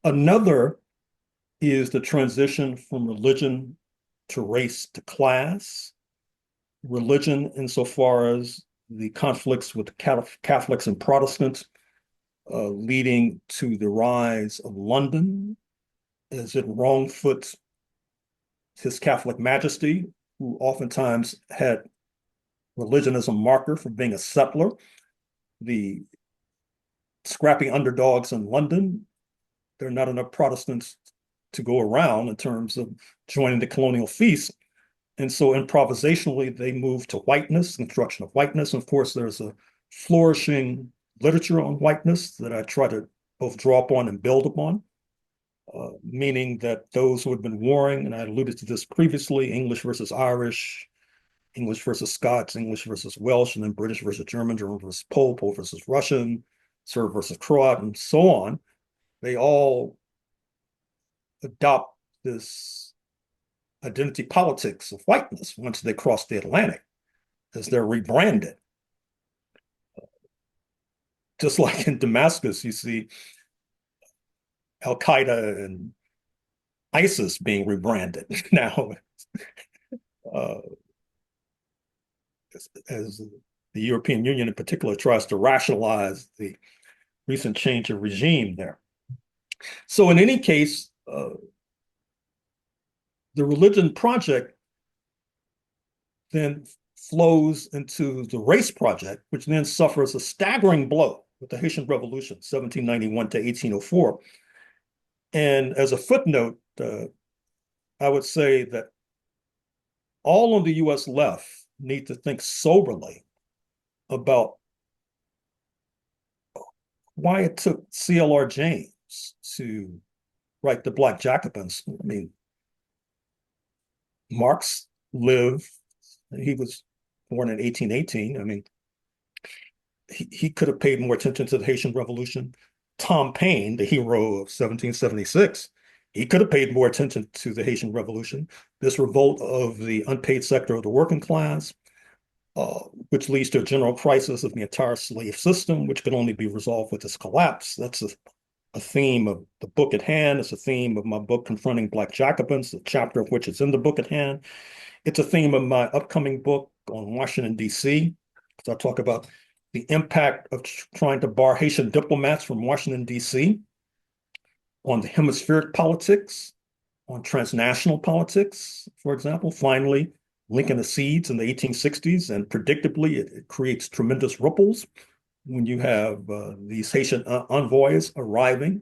Another is the transition from religion to race to class. Religion, insofar as the conflicts with Catholics and Protestants, leading to the rise of London as it wrongfoots his Catholic Majesty, who oftentimes had religion as a marker for being a settler. The scrappy underdogs in London, there are not enough Protestants to go around in terms of joining the colonial feast. And so improvisationally, they move to whiteness, construction of whiteness. And of course, there's a flourishing literature on whiteness that I try to both draw upon and build upon, meaning that those who had been warring, and I alluded to this previously, English versus Irish, English versus Scots, English versus Welsh, and then British versus German, German versus Pole, Pole versus Russian, Serb versus Croat, and so on. They all adopt this identity politics of whiteness once they cross the Atlantic, as they're rebranded. Just like in Damascus, you see Al Qaeda and ISIS being rebranded now, uh, as the European Union in particular tries to rationalize the recent change of regime there. So in any case, the religion project then flows into the race project, which then suffers a staggering blow with the Haitian Revolution, 1791 to 1804. And as a footnote, I would say that all on the US left need to think soberly about why it took C.L.R. James to write the Black Jacobins. I mean, Marx lived, he was born in 1818. I mean, he could have paid more attention to the Haitian Revolution. Tom Paine, the hero of 1776, he could have paid more attention to the Haitian Revolution, this revolt of the unpaid sector of the working class, which leads to a general crisis of the entire slave system, which could only be resolved with its collapse. That's a theme of the book at hand. It's a theme of my book, Confronting Black Jacobins, the chapter of which is in the book at hand. It's a theme of my upcoming book on Washington, D.C., because I talk about the impact of trying to bar Haitian diplomats from Washington, D.C., on the hemispheric politics, on transnational politics, for example. Finally, Lincoln acedes in the 1860s, and predictably, it creates tremendous ripples when you have these Haitian envoys arriving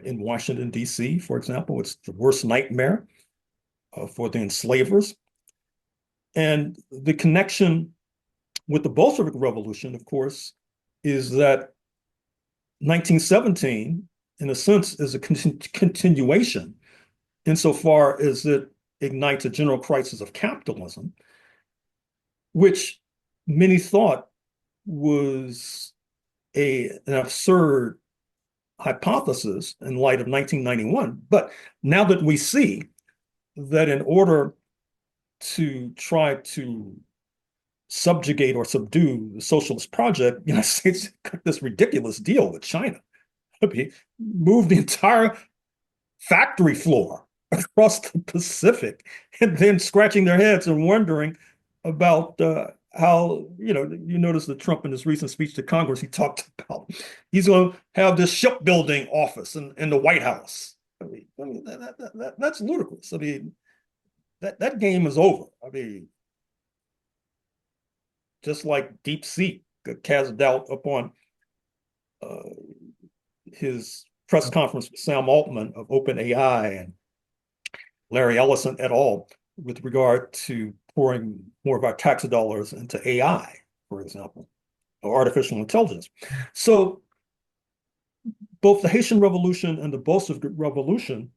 in Washington, D.C., for example. It's the worst nightmare for the enslavers. And the connection with the Bolshevik Revolution, of course, is that 1917, in a sense, is a continuation insofar as it ignites a general crisis of capitalism, which many thought was an absurd hypothesis in light of 1991. But now that we see that in order to try to subjugate or subdue the socialist project, the United States cut this ridiculous deal with China. I mean, moved the entire factory floor across the Pacific, and then scratching their heads and wondering about how, you notice that Trump in his recent speech to Congress, he talked about he's going to have this shipbuilding office in the White House. I mean that's ludicrous. I mean, that game is over. I mean, just like DeepSeek cast doubt upon his press conference with Sam Altman of OpenAI and Larry Ellison et al. With regard to pouring more of our tax dollars into AI, for example, or artificial intelligence. So both the Haitian Revolution and the Bolshevik Revolution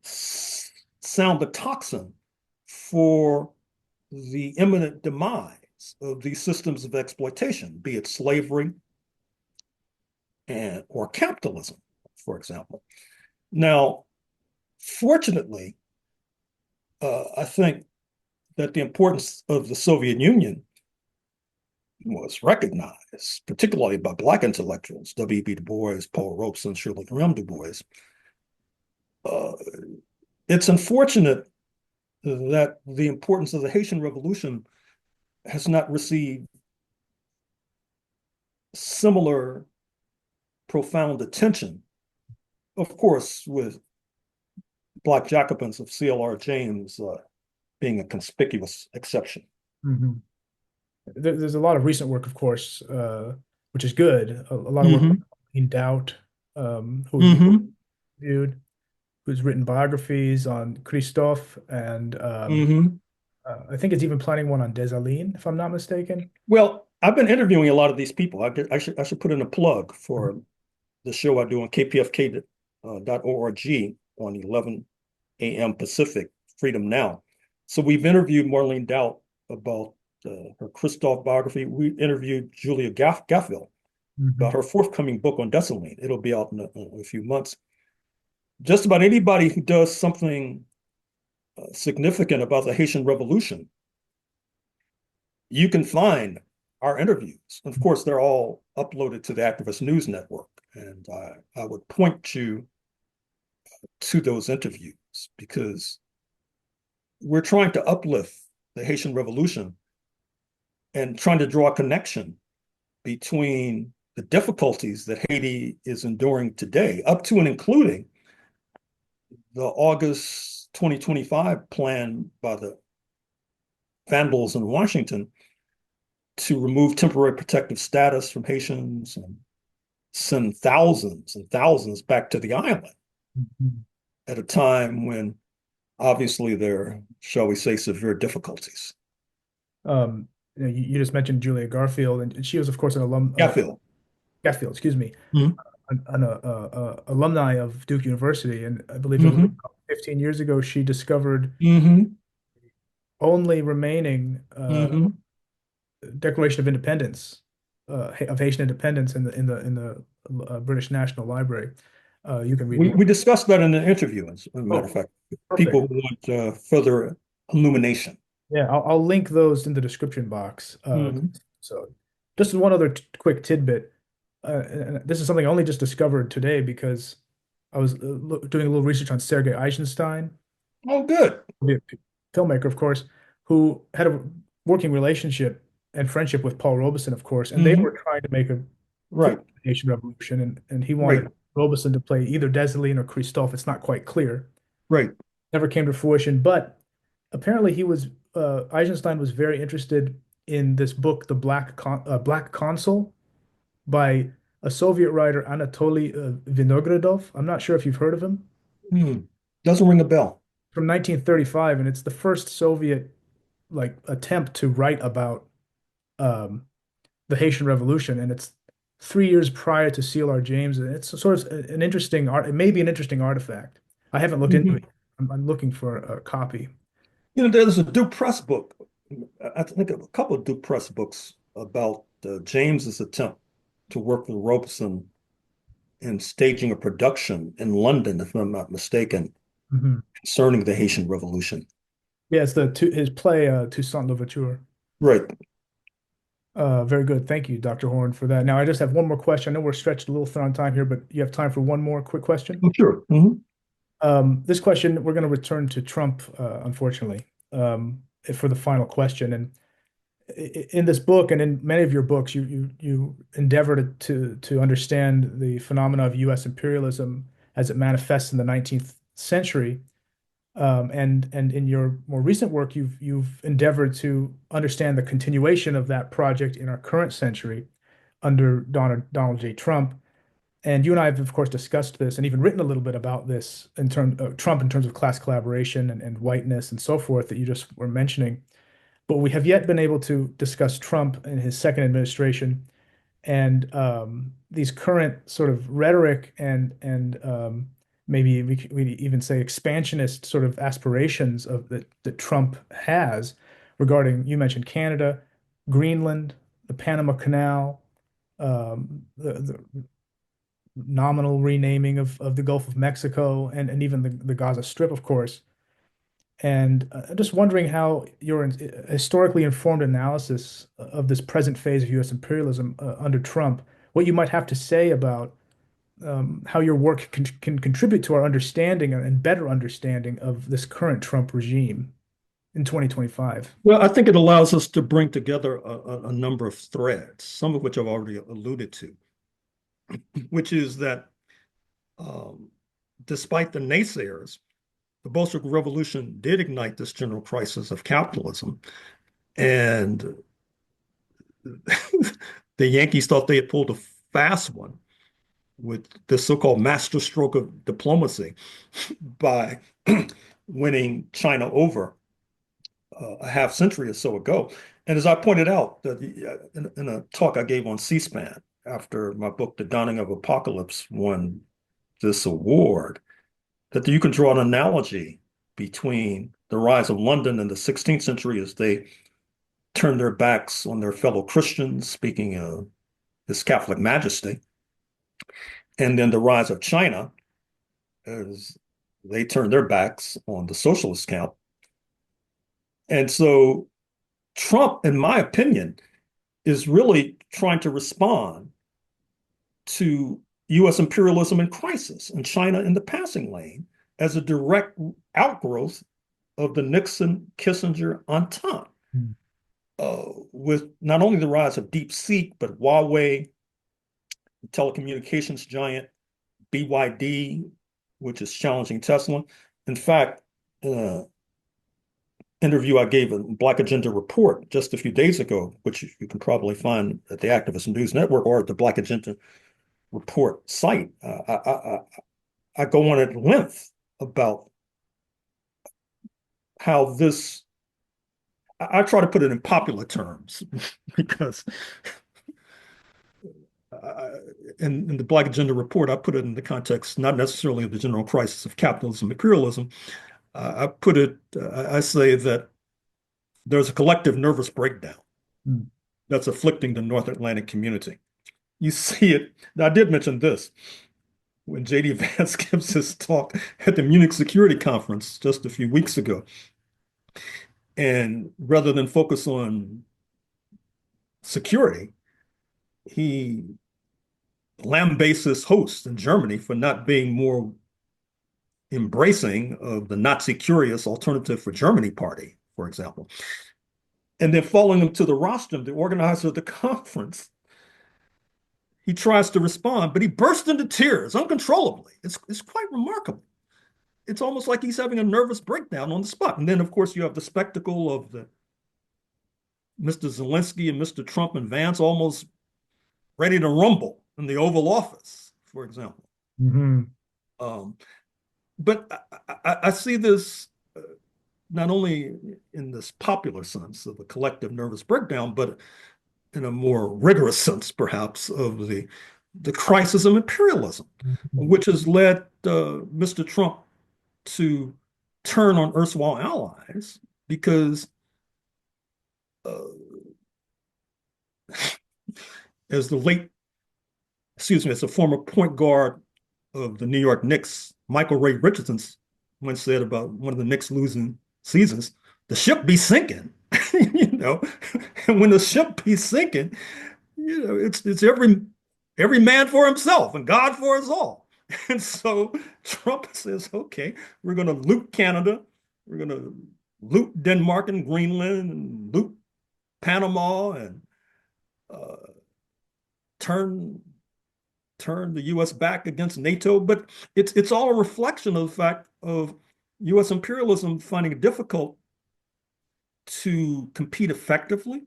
sound the tocsin for the imminent demise of these systems of exploitation, be it slavery or capitalism, for example. Now, fortunately, I think that the importance of the Soviet Union was recognized, particularly by Black intellectuals, W.B. Du Bois, Paul Robeson, Shirley Graham Du Bois. It's unfortunate that the importance of the Haitian Revolution has not received similar profound attention, of course, with Black Jacobins of C.L.R. James being a conspicuous exception. Mm-hmm. There's a lot of recent work, of course, which is good. A lot of work in doubt, who's written biographies on Christophe, and I think it's even planning one on Dessalines, if I'm not mistaken. Well, I've been interviewing a lot of these people. I should put in a plug for the show I do on kpfk.org on 11 a.m. Pacific, Freedom Now. So we've interviewed Marlene Doubt about her Christophe biography. We interviewed Julia Gaffel about her forthcoming book on Dessalines. It'll be out in a few months. just about anybody who does something significant about the Haitian Revolution, you can find our interviews. And of course, they're all uploaded to the Activist News Network. And I would point you to those interviews because we're trying to uplift the Haitian Revolution and trying to draw a connection between the difficulties that Haiti is enduring today, up to and including the August 2025 plan by the Vandals in Washington to remove temporary protective status from Haitians and send thousands and thousands back to the island Mhm. at a time when obviously there, shall we say, severe difficulties. Um, you just mentioned Julia Garfield, and she was, of course, an alum, Yeah, Phil. Garfield, excuse me, Mm-hmm. an alumni of Duke University, and I believe it was Mm-hmm. 15 years ago she discovered Mm-hmm. only remaining Mm-hmm. Declaration of Independence of Haitian independence in the British National Library. You can read more. We discussed that in an interview, as a matter of Oh, fact. perfect. People who want further illumination. Yeah, I'll link those in the description box. Mm-hmm. So, just one other quick tidbit. And this is something I only just discovered today because I was doing a little research on Sergei Eisenstein, Oh, good. the filmmaker, of course, who had a working relationship and friendship with Paul Robeson, of course, and they Mm-hmm. were trying to make a film Right. of the Haitian Revolution, and he Right. wanted Robeson to play either Dessalines or Christophe. It's not quite clear. Right. Never came to fruition, but apparently he was Eisenstein was very interested in this book, Black Consul, by a Soviet writer, Anatoly Vinogradov. I'm not sure if you've heard of him. Hmm. Doesn't ring a bell. From 1935, and it's the first Soviet like attempt to write about um, the Haitian Revolution, and it's 3 years prior to CLR James, and it's sort of an interesting art. It may be an interesting artifact. I haven't looked into it. Mhm. I'm looking for a copy. There's a Duke Press book. I think a couple of Duke Press books about James's attempt to work with Robeson in staging a production in London, if I'm not mistaken, Mhm. concerning the Haitian Revolution. Yeah, it's his play Toussaint Louverture. Right. Very good. Thank you, Dr. Horne, for that. Now, I just have one more question. I know we're stretched a little thin on time here, but you have time for one more quick question? Oh, sure. Mhm. This question, we're going to return to Trump, unfortunately, for the final question. And in this book and in many of your books, you endeavor to understand the phenomena of U.S. imperialism as it manifests in the 19th century. And in your more recent work, you've endeavored to understand the continuation of that project in our current century under Donald J. Trump. And you and I have, of course, discussed this and even written a little bit about this in terms of Trump in terms of class collaboration and whiteness and so forth that you just were mentioning. But we have yet been able to discuss Trump and his second administration and these current sort of rhetoric and maybe we even say expansionist sort of aspirations of that Trump has regarding, you mentioned Canada, Greenland, the Panama Canal, the nominal renaming of the Gulf of Mexico and even the Gaza Strip, of course. And just wondering how your historically informed analysis of this present phase of U.S. imperialism under Trump, what you might have to say about how your work can contribute to our understanding and better understanding of this current Trump regime in 2025. Well, I think it allows us to bring together a number of threads, some of which I've already alluded to, which is that um, despite the naysayers, the Bolshevik Revolution did ignite this general crisis of capitalism. And the Yankees thought they had pulled a fast one with the so-called master stroke of diplomacy by winning China over a half century or so ago. And as I pointed out in a talk I gave on C-SPAN after my book, The Dawning of Apocalypse, won this award, that you can draw an analogy between the rise of London in the 16th century as they turned their backs on their fellow Christians, speaking of His Catholic Majesty, and then the rise of China as they turned their backs on the socialist camp. And so Trump, in my opinion, is really trying to respond to US imperialism in crisis and China in the passing lane as a direct outgrowth of the Nixon-Kissinger entente, Mm. with not only the rise of DeepSeek, but Huawei, telecommunications giant, BYD, which is challenging Tesla. In fact, interview I gave in Black Agenda Report just a few days ago, which you can probably find at the Activist News Network or at the Black Agenda Report site. I go on at length about how this, I try to put it in popular terms because in the Black Agenda Report, I put it in the context, not necessarily of the general crisis of capitalism, imperialism. I say that there's a collective nervous breakdown Mm. that's afflicting the North Atlantic community. You see it. I did mention this when J.D. Vance gives his talk at the Munich Security Conference just a few weeks ago. And rather than focus on security, he lambastes his host in Germany for not being more embracing of the Nazi curious Alternative for Germany party, for example. And then following him to the rostrum, the organizer of the conference, he tries to respond, but he bursts into tears uncontrollably. It's quite remarkable. It's almost like he's having a nervous breakdown on the spot. And then, of course, you have the spectacle of the Mr. Zelensky and Mr. Trump and Vance almost ready to rumble in the Oval Office, for example. Mm-hmm. But I see this not only in this popular sense of a collective nervous breakdown, but in a more rigorous sense, perhaps, of the crisis of imperialism, Mm-hmm. which has led Mr. Trump to turn on erstwhile allies because uh, as the late, excuse me, as a former point guard of the New York Knicks, Michael Ray Richardson once said about one of the Knicks losing seasons, the ship be sinking, you know, and when the ship be sinking, you know, it's every man for himself and God for us all. And so Trump says, okay, we're going to loot Canada, we're going to loot Denmark and Greenland and loot Panama and uh, turn the U.S. back against NATO. But it's all a reflection of the fact of U.S. imperialism finding it difficult to compete effectively,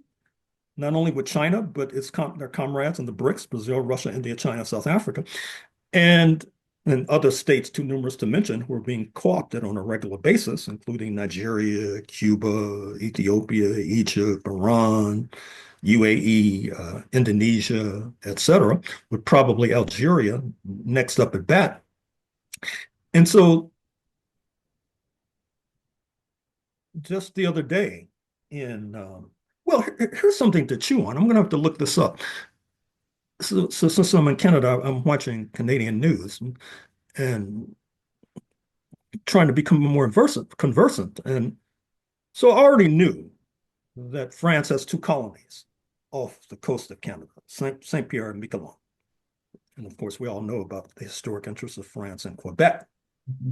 not only with China, but their comrades in the BRICS, Brazil, Russia, India, China, South Africa, and other states too numerous to mention who are being co-opted on a regular basis, including Nigeria, Cuba, Ethiopia, Egypt, Iran, UAE, Indonesia, etc., with probably Algeria next up at bat. And so just the other day well, here's something to chew on. I'm going to have to look this up. So since I'm in Canada, I'm watching Canadian news and trying to become more conversant. And so I already knew that France has two colonies off the coast of Canada, Saint Pierre and Miquelon. And of course, we all know about the historic interests of France in Quebec. Mm-hmm.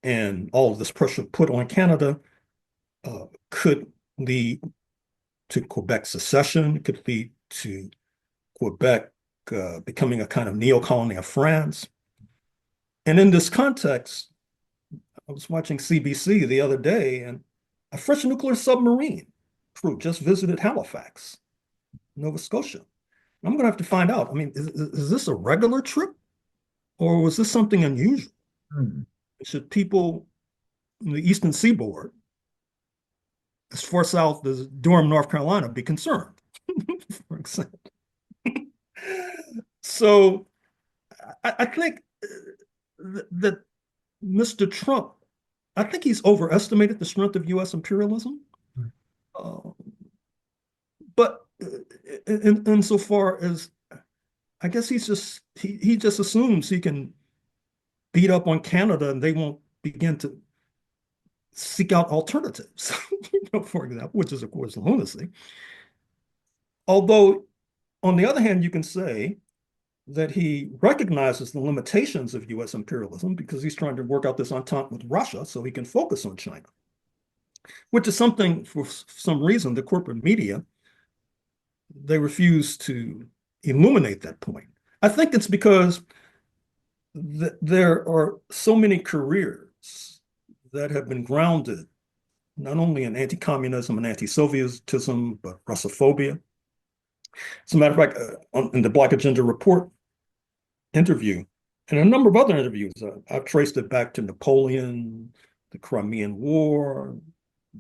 And all of this pressure put on Canada could lead to Quebec secession, could lead to Quebec becoming a kind of neo-colony of France. And in this context, I was watching CBC the other day, and a French nuclear submarine crew just visited Halifax, Nova Scotia. I'm going to have to find out. I mean, is this a regular trip or was this something unusual? Mm. Should people in the Eastern Seaboard, as far south as Durham, North Carolina, be concerned, for example? So I think that Mr. Trump, I think he's overestimated the strength of U.S. imperialism. Uh, but insofar as I guess he just assumes he can beat up on Canada and they won't begin to seek out alternatives, for example, which is, of course, lunacy. Although, on the other hand, you can say that he recognizes the limitations of US imperialism because he's trying to work out this entente with Russia so he can focus on China, which is something, for some reason, the corporate media, they refuse to illuminate that point. I think it's because there are so many careers that have been grounded not only in anti-communism and anti-Sovietism, but Russophobia. As a matter of fact, in the Black Agenda Report interview, and a number of other interviews, I've traced it back to Napoleon, the Crimean War,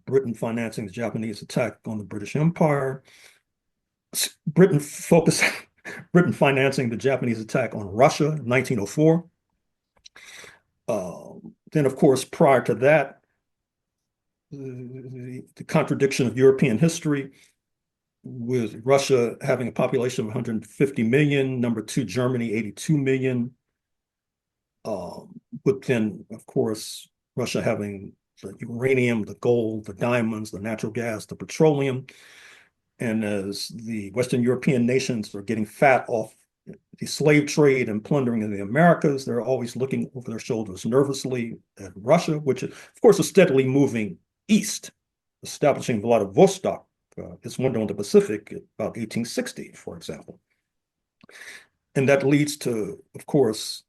Britain financing the Japanese attack on the British Empire, Britain focused, Britain financing the Japanese attack on Russia in 1904. Then, of course, prior to that, the contradiction of European history, with Russia having a population of 150 million, number two, Germany, 82 million. But then, of course, Russia having the uranium, the gold, the diamonds, the natural gas, the petroleum. And as the Western European nations are getting fat off the slave trade and plundering of the Americas, they're always looking over their shoulders nervously at Russia, which, of course, is steadily moving east, establishing Vladivostok, its window in the Pacific, about 1860, for example. And that leads to, of course,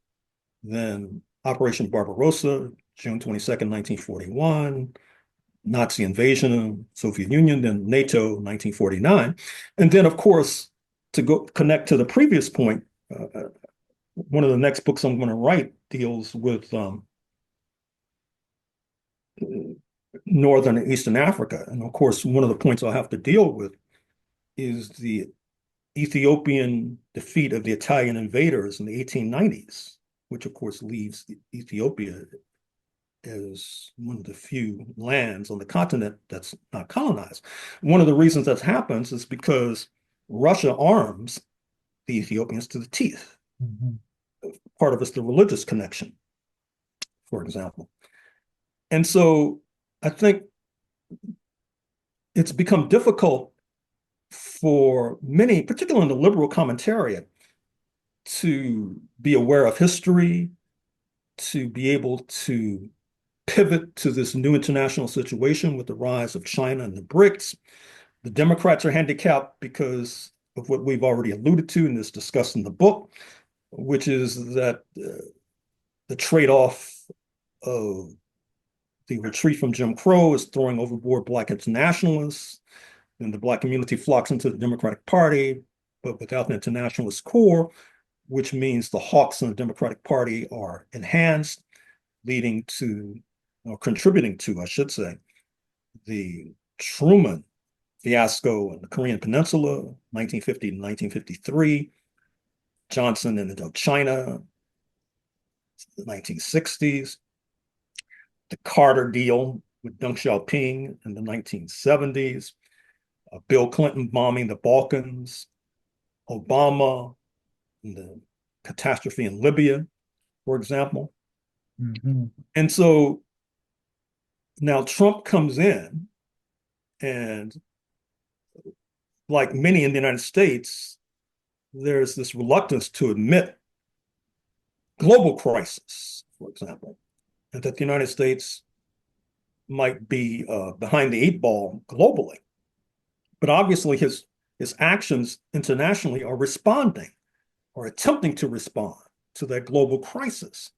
then Operation Barbarossa, June 22nd, 1941, Nazi invasion of Soviet Union, then NATO, 1949. And then, of course, to go connect to the previous point, one of the next books I'm going to write deals with Northern and Eastern Africa. And of course, one of the points I'll have to deal with is the Ethiopian defeat of the Italian invaders in the 1890s, which of course leaves Ethiopia as one of the few lands on the continent that's not colonized. One of the reasons that happens is because Russia arms the Ethiopians to the teeth. Mhm. Part of it's the religious connection, for example. And so I think it's become difficult for many, particularly in the liberal commentariat, to be aware of history, to be able to pivot to this new international situation with the rise of China and the BRICS. The Democrats are handicapped because of what we've already alluded to and is discussed in the book, which is that the trade-off of the retreat from Jim Crow is throwing overboard Black internationalists, and the Black community flocks into the Democratic Party, but without an internationalist core, which means the hawks in the Democratic Party are enhanced, leading to, or contributing to, I should say, the Truman fiasco in the Korean Peninsula, 1950 to 1953, Johnson in Indochina, the 1960s, the Carter deal with Deng Xiaoping in the 1970s, Bill Clinton bombing the Balkans, Obama, and the catastrophe in Libya, for example. Mhm. And so now Trump comes in, and like many in the United States, there's this reluctance to admit global crisis, for example, and that the United States might be behind the eight ball globally. But obviously his actions internationally are responding or attempting to respond to that global crisis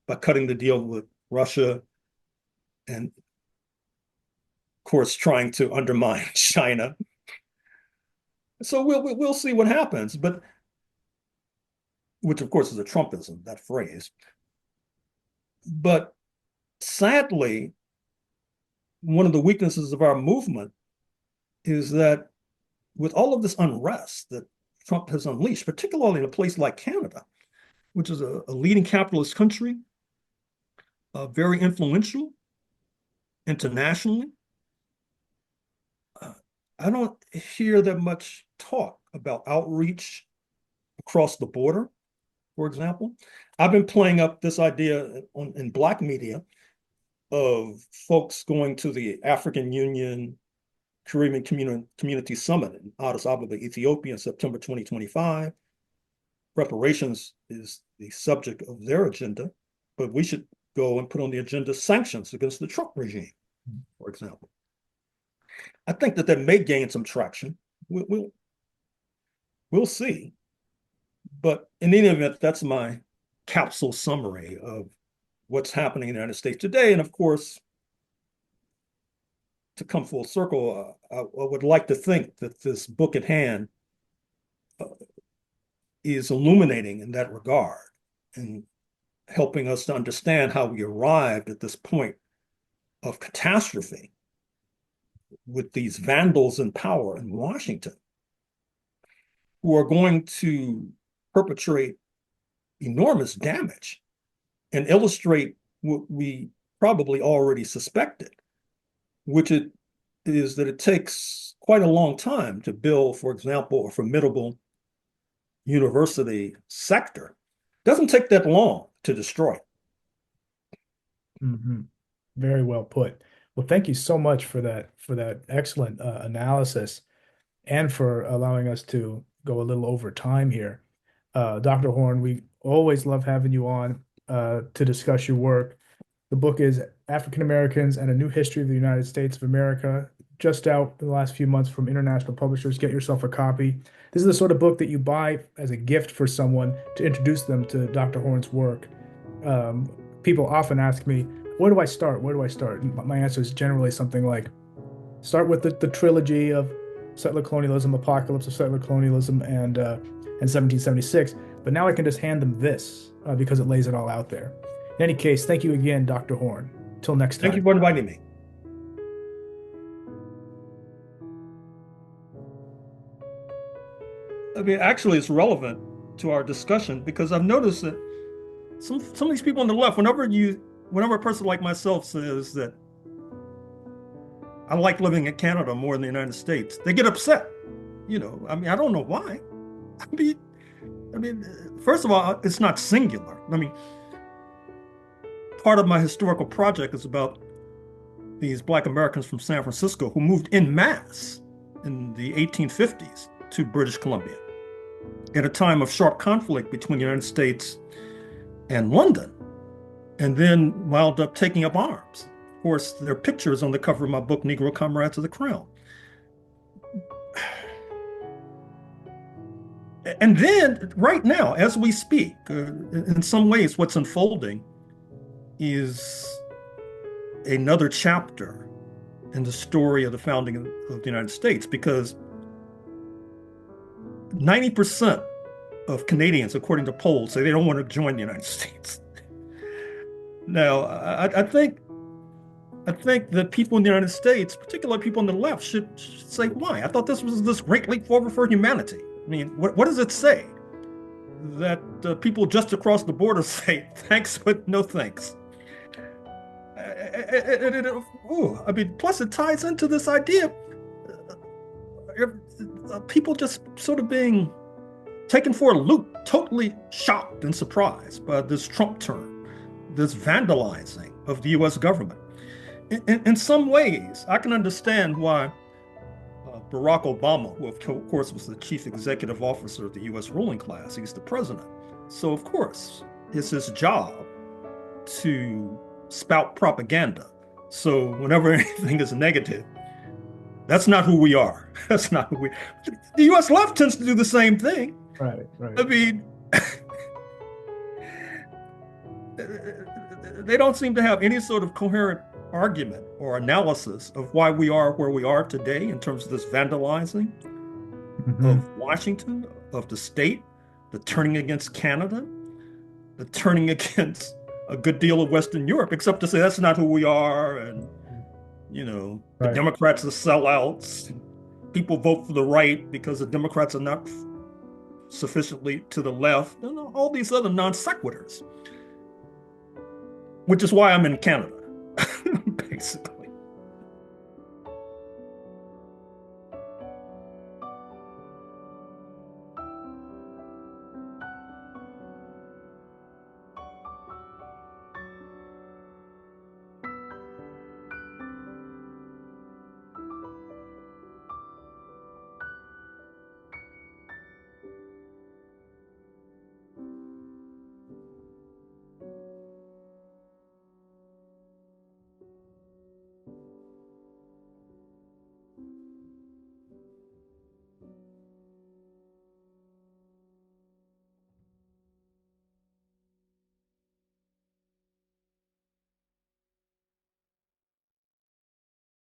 by cutting the deal with Russia and, of course, trying to undermine China. So we'll see what happens, but which of course is a Trumpism, that phrase. But sadly, one of the weaknesses of our movement is that with all of this unrest that Trump has unleashed, particularly in a place like Canada, which is a leading capitalist country, very influential internationally, I don't hear that much talk about outreach across the border. for example. I've been playing up this idea in Black media of folks going to the African Union Caribbean Community Summit in Addis Ababa, Ethiopia in September 2025. Reparations is the subject of their agenda, but we should go and put on the agenda sanctions against the Trump regime, for example. I think that may gain some traction. We'll see. But in any event, that's my capsule summary of what's happening in the United States today. And of course, to come full circle, I would like to think that this book at hand is illuminating in that regard and helping us to understand how we arrived at this point of catastrophe with these vandals in power in Washington who are going to perpetrate enormous damage and illustrate what we probably already suspected, which is that it takes quite a long time to build, for example, a formidable university sector. It doesn't take that long to destroy it. Mm-hmm. Very well put. Well, thank you so much for that excellent analysis and for allowing us to go a little over time here. Dr. Horne, we always love having you on to discuss your work. The book is African Americans and a New History of the United States of America, just out in the last few months from international publishers. Get yourself a copy. This is the sort of book that you buy as a gift for someone to introduce them to Dr. Horne's work. People often ask me, where do I start? Where do I start? And my answer is generally something like, start with the trilogy of settler colonialism, Apocalypse of Settler Colonialism, and 1776. But now I can just hand them this because it lays it all out there. In any case, thank you again, Dr. Horne. Till next time. Thank you for inviting me. I mean, actually, it's relevant to our discussion because I've noticed that some of these people on the left, whenever a person like myself says that I like living in Canada more than the United States, they get upset. I mean, I don't know why. I mean, first of all, it's not singular. I mean, part of my historical project is about these Black Americans from San Francisco who moved en masse in the 1850s to British Columbia at a time of sharp conflict between the United States and London, and then wound up taking up arms. Of course, there are pictures on the cover of my book, Negro Comrades of the Crown. And then, right now, as we speak, in some ways, what's unfolding is another chapter in the story of the founding of the United States, because 90% of Canadians, according to polls, say they don't want to join the United States. Now, I think that people in the United States, particularly people on the left, should say why. I thought this was this great leap forward for humanity. I mean, what does it say? That people just across the border say thanks, but no thanks. I mean, plus it ties into this idea of people just sort of being taken for a loop, totally shocked and surprised by this Trump turn, this vandalizing of the US government. In some ways, I can understand why Barack Obama, who of course was the chief executive officer of the US ruling class, he's the president. So of course, it's his job to spout propaganda. So whenever anything is negative, that's not who we are. That's not who we are. The US left tends to do the same thing. Right. I mean, they don't seem to have any sort of coherent argument or analysis of why we are where we are today in terms of this vandalizing of Washington, of the state, the turning against Canada, the turning against a good deal of Western Europe, except to say that's not who we are. And, the Democrats are sellouts. People vote for the right because the Democrats are not sufficiently to the left, and all these other non sequiturs, which is why I'm in Canada, basically.